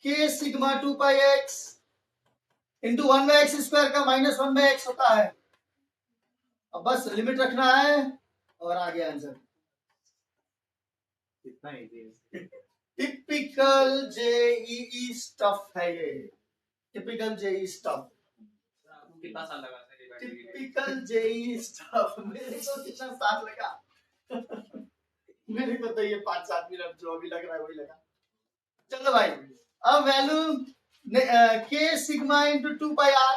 k sigma 2 pi x into 1/x square का माइनस 1/x होता है। अब बस लिमिट रखना है और आ गया आंसर। कितना इजी है। टिपिकल जेईई स्टफ है ये, टिपिकल जेईई स्टफ, कितना साल लगा सर? Typical JEE stuff. मेरे को कितना साल लगा मेरे को तो ये 5-7 मिनट जो अभी लग रहा है वही लगा। चलो भाई, अब value k sigma into 2 pi r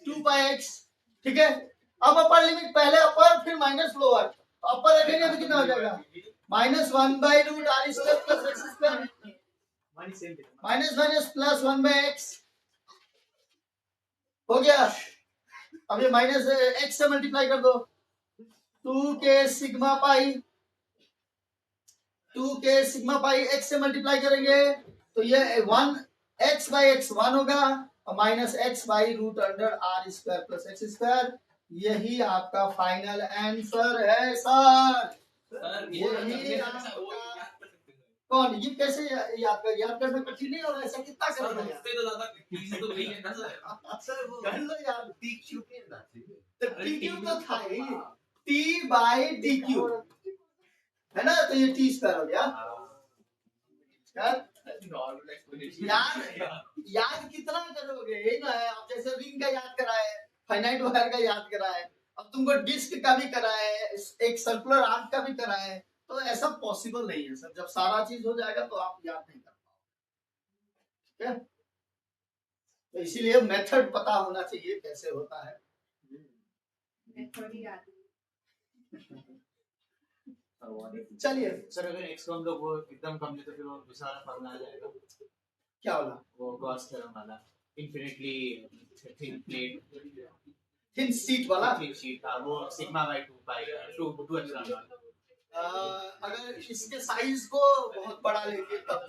2 pi x, ठीक है। अब अपर लिमिट, पहले अपर फिर माइनस लोअर, अपर रखेंगे तो कितना हो जाएगा, माइनस 1/रूट r square plus x square, minus minus plus 1/x हो गया। अब ये माइनस x से मल्टीप्लाई कर दो, 2k sigma pi, 2k sigma pi x से मल्टीप्लाई करेंगे तो ये 1x/x 1 होगा, और माइनस x/रूट under r square plus x square, यही आपका फाइनल आंसर है सर। यही कौन, ये कैसे याद करना कठिन नहीं, और ऐसा कितना करना है उससे तो ज्यादा इजी तो वही है ना सर। वो कर लो यार, टी क्यूब नहीं था, तो टी क्यूब तो था ही, t/d क्यूब है ना, तो ये t स्क्वायर हो गया यार। याद कितना करोगे, यही ना है। अब जैसे रिंग का याद करा है, फाइनाइट वायर का याद करा है, अब तुमको डिस्क का भी करा है, एक सर्कुलर आर्क का भी करा है, तो ऐसा पॉसिबल नहीं है सर। जब सारा चीज हो जाएगा तो आप याद नहीं कर पाओगे, ठीक है। तो इसीलिए मेथड पता होना चाहिए कैसे होता है। चलिए सर, अगर x को हम लोग वो एकदम कम ले तो फिर वो दूसरा फॉर्मूला आ जाएगा, क्या वाला, वो गॉस थ्योरम वाला, infinitely thin plate, thin sheet वाला। थिन शीट था वो, सिग्मा/2 पाई 2 एप्सिलॉन। अगर इसके साइज को बहुत बड़ा लेंगे तब,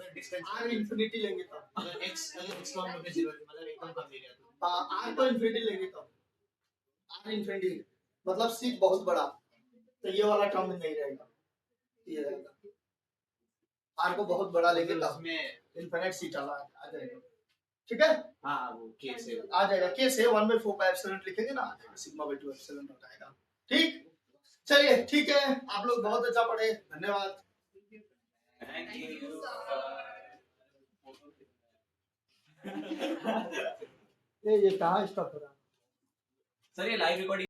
आर इंफिनिटी लेंगे तब, अगर x को हम लोग 0 मतलब एकदम कम ले लिया तो आर को इंफिनिटी लेंगे तब, आर इंफिनिटी मतलब शीट बहुत बड़ा, तो ये वाला टर्म नहीं रहेगा, ये रहेगा। आर को बहुत बड़ा लेंगे तब उसमें इनफिनिट शीट आ जाएगा, ठीक है। हाँ, वो k से आ जाएगा, k से 1/4 पाई एप्सिलॉन लिखेंगे ना, सिग्मा/2 एप्सिलॉन हो जाएगा, ठीक। चलिए ठीक है, आप लोग बहुत अच्छा पढ़े, धन्यवाद। Thank you. ये कहाँ स्टॉप हो रहा है? सर ये लाइव रिकॉर्डिंग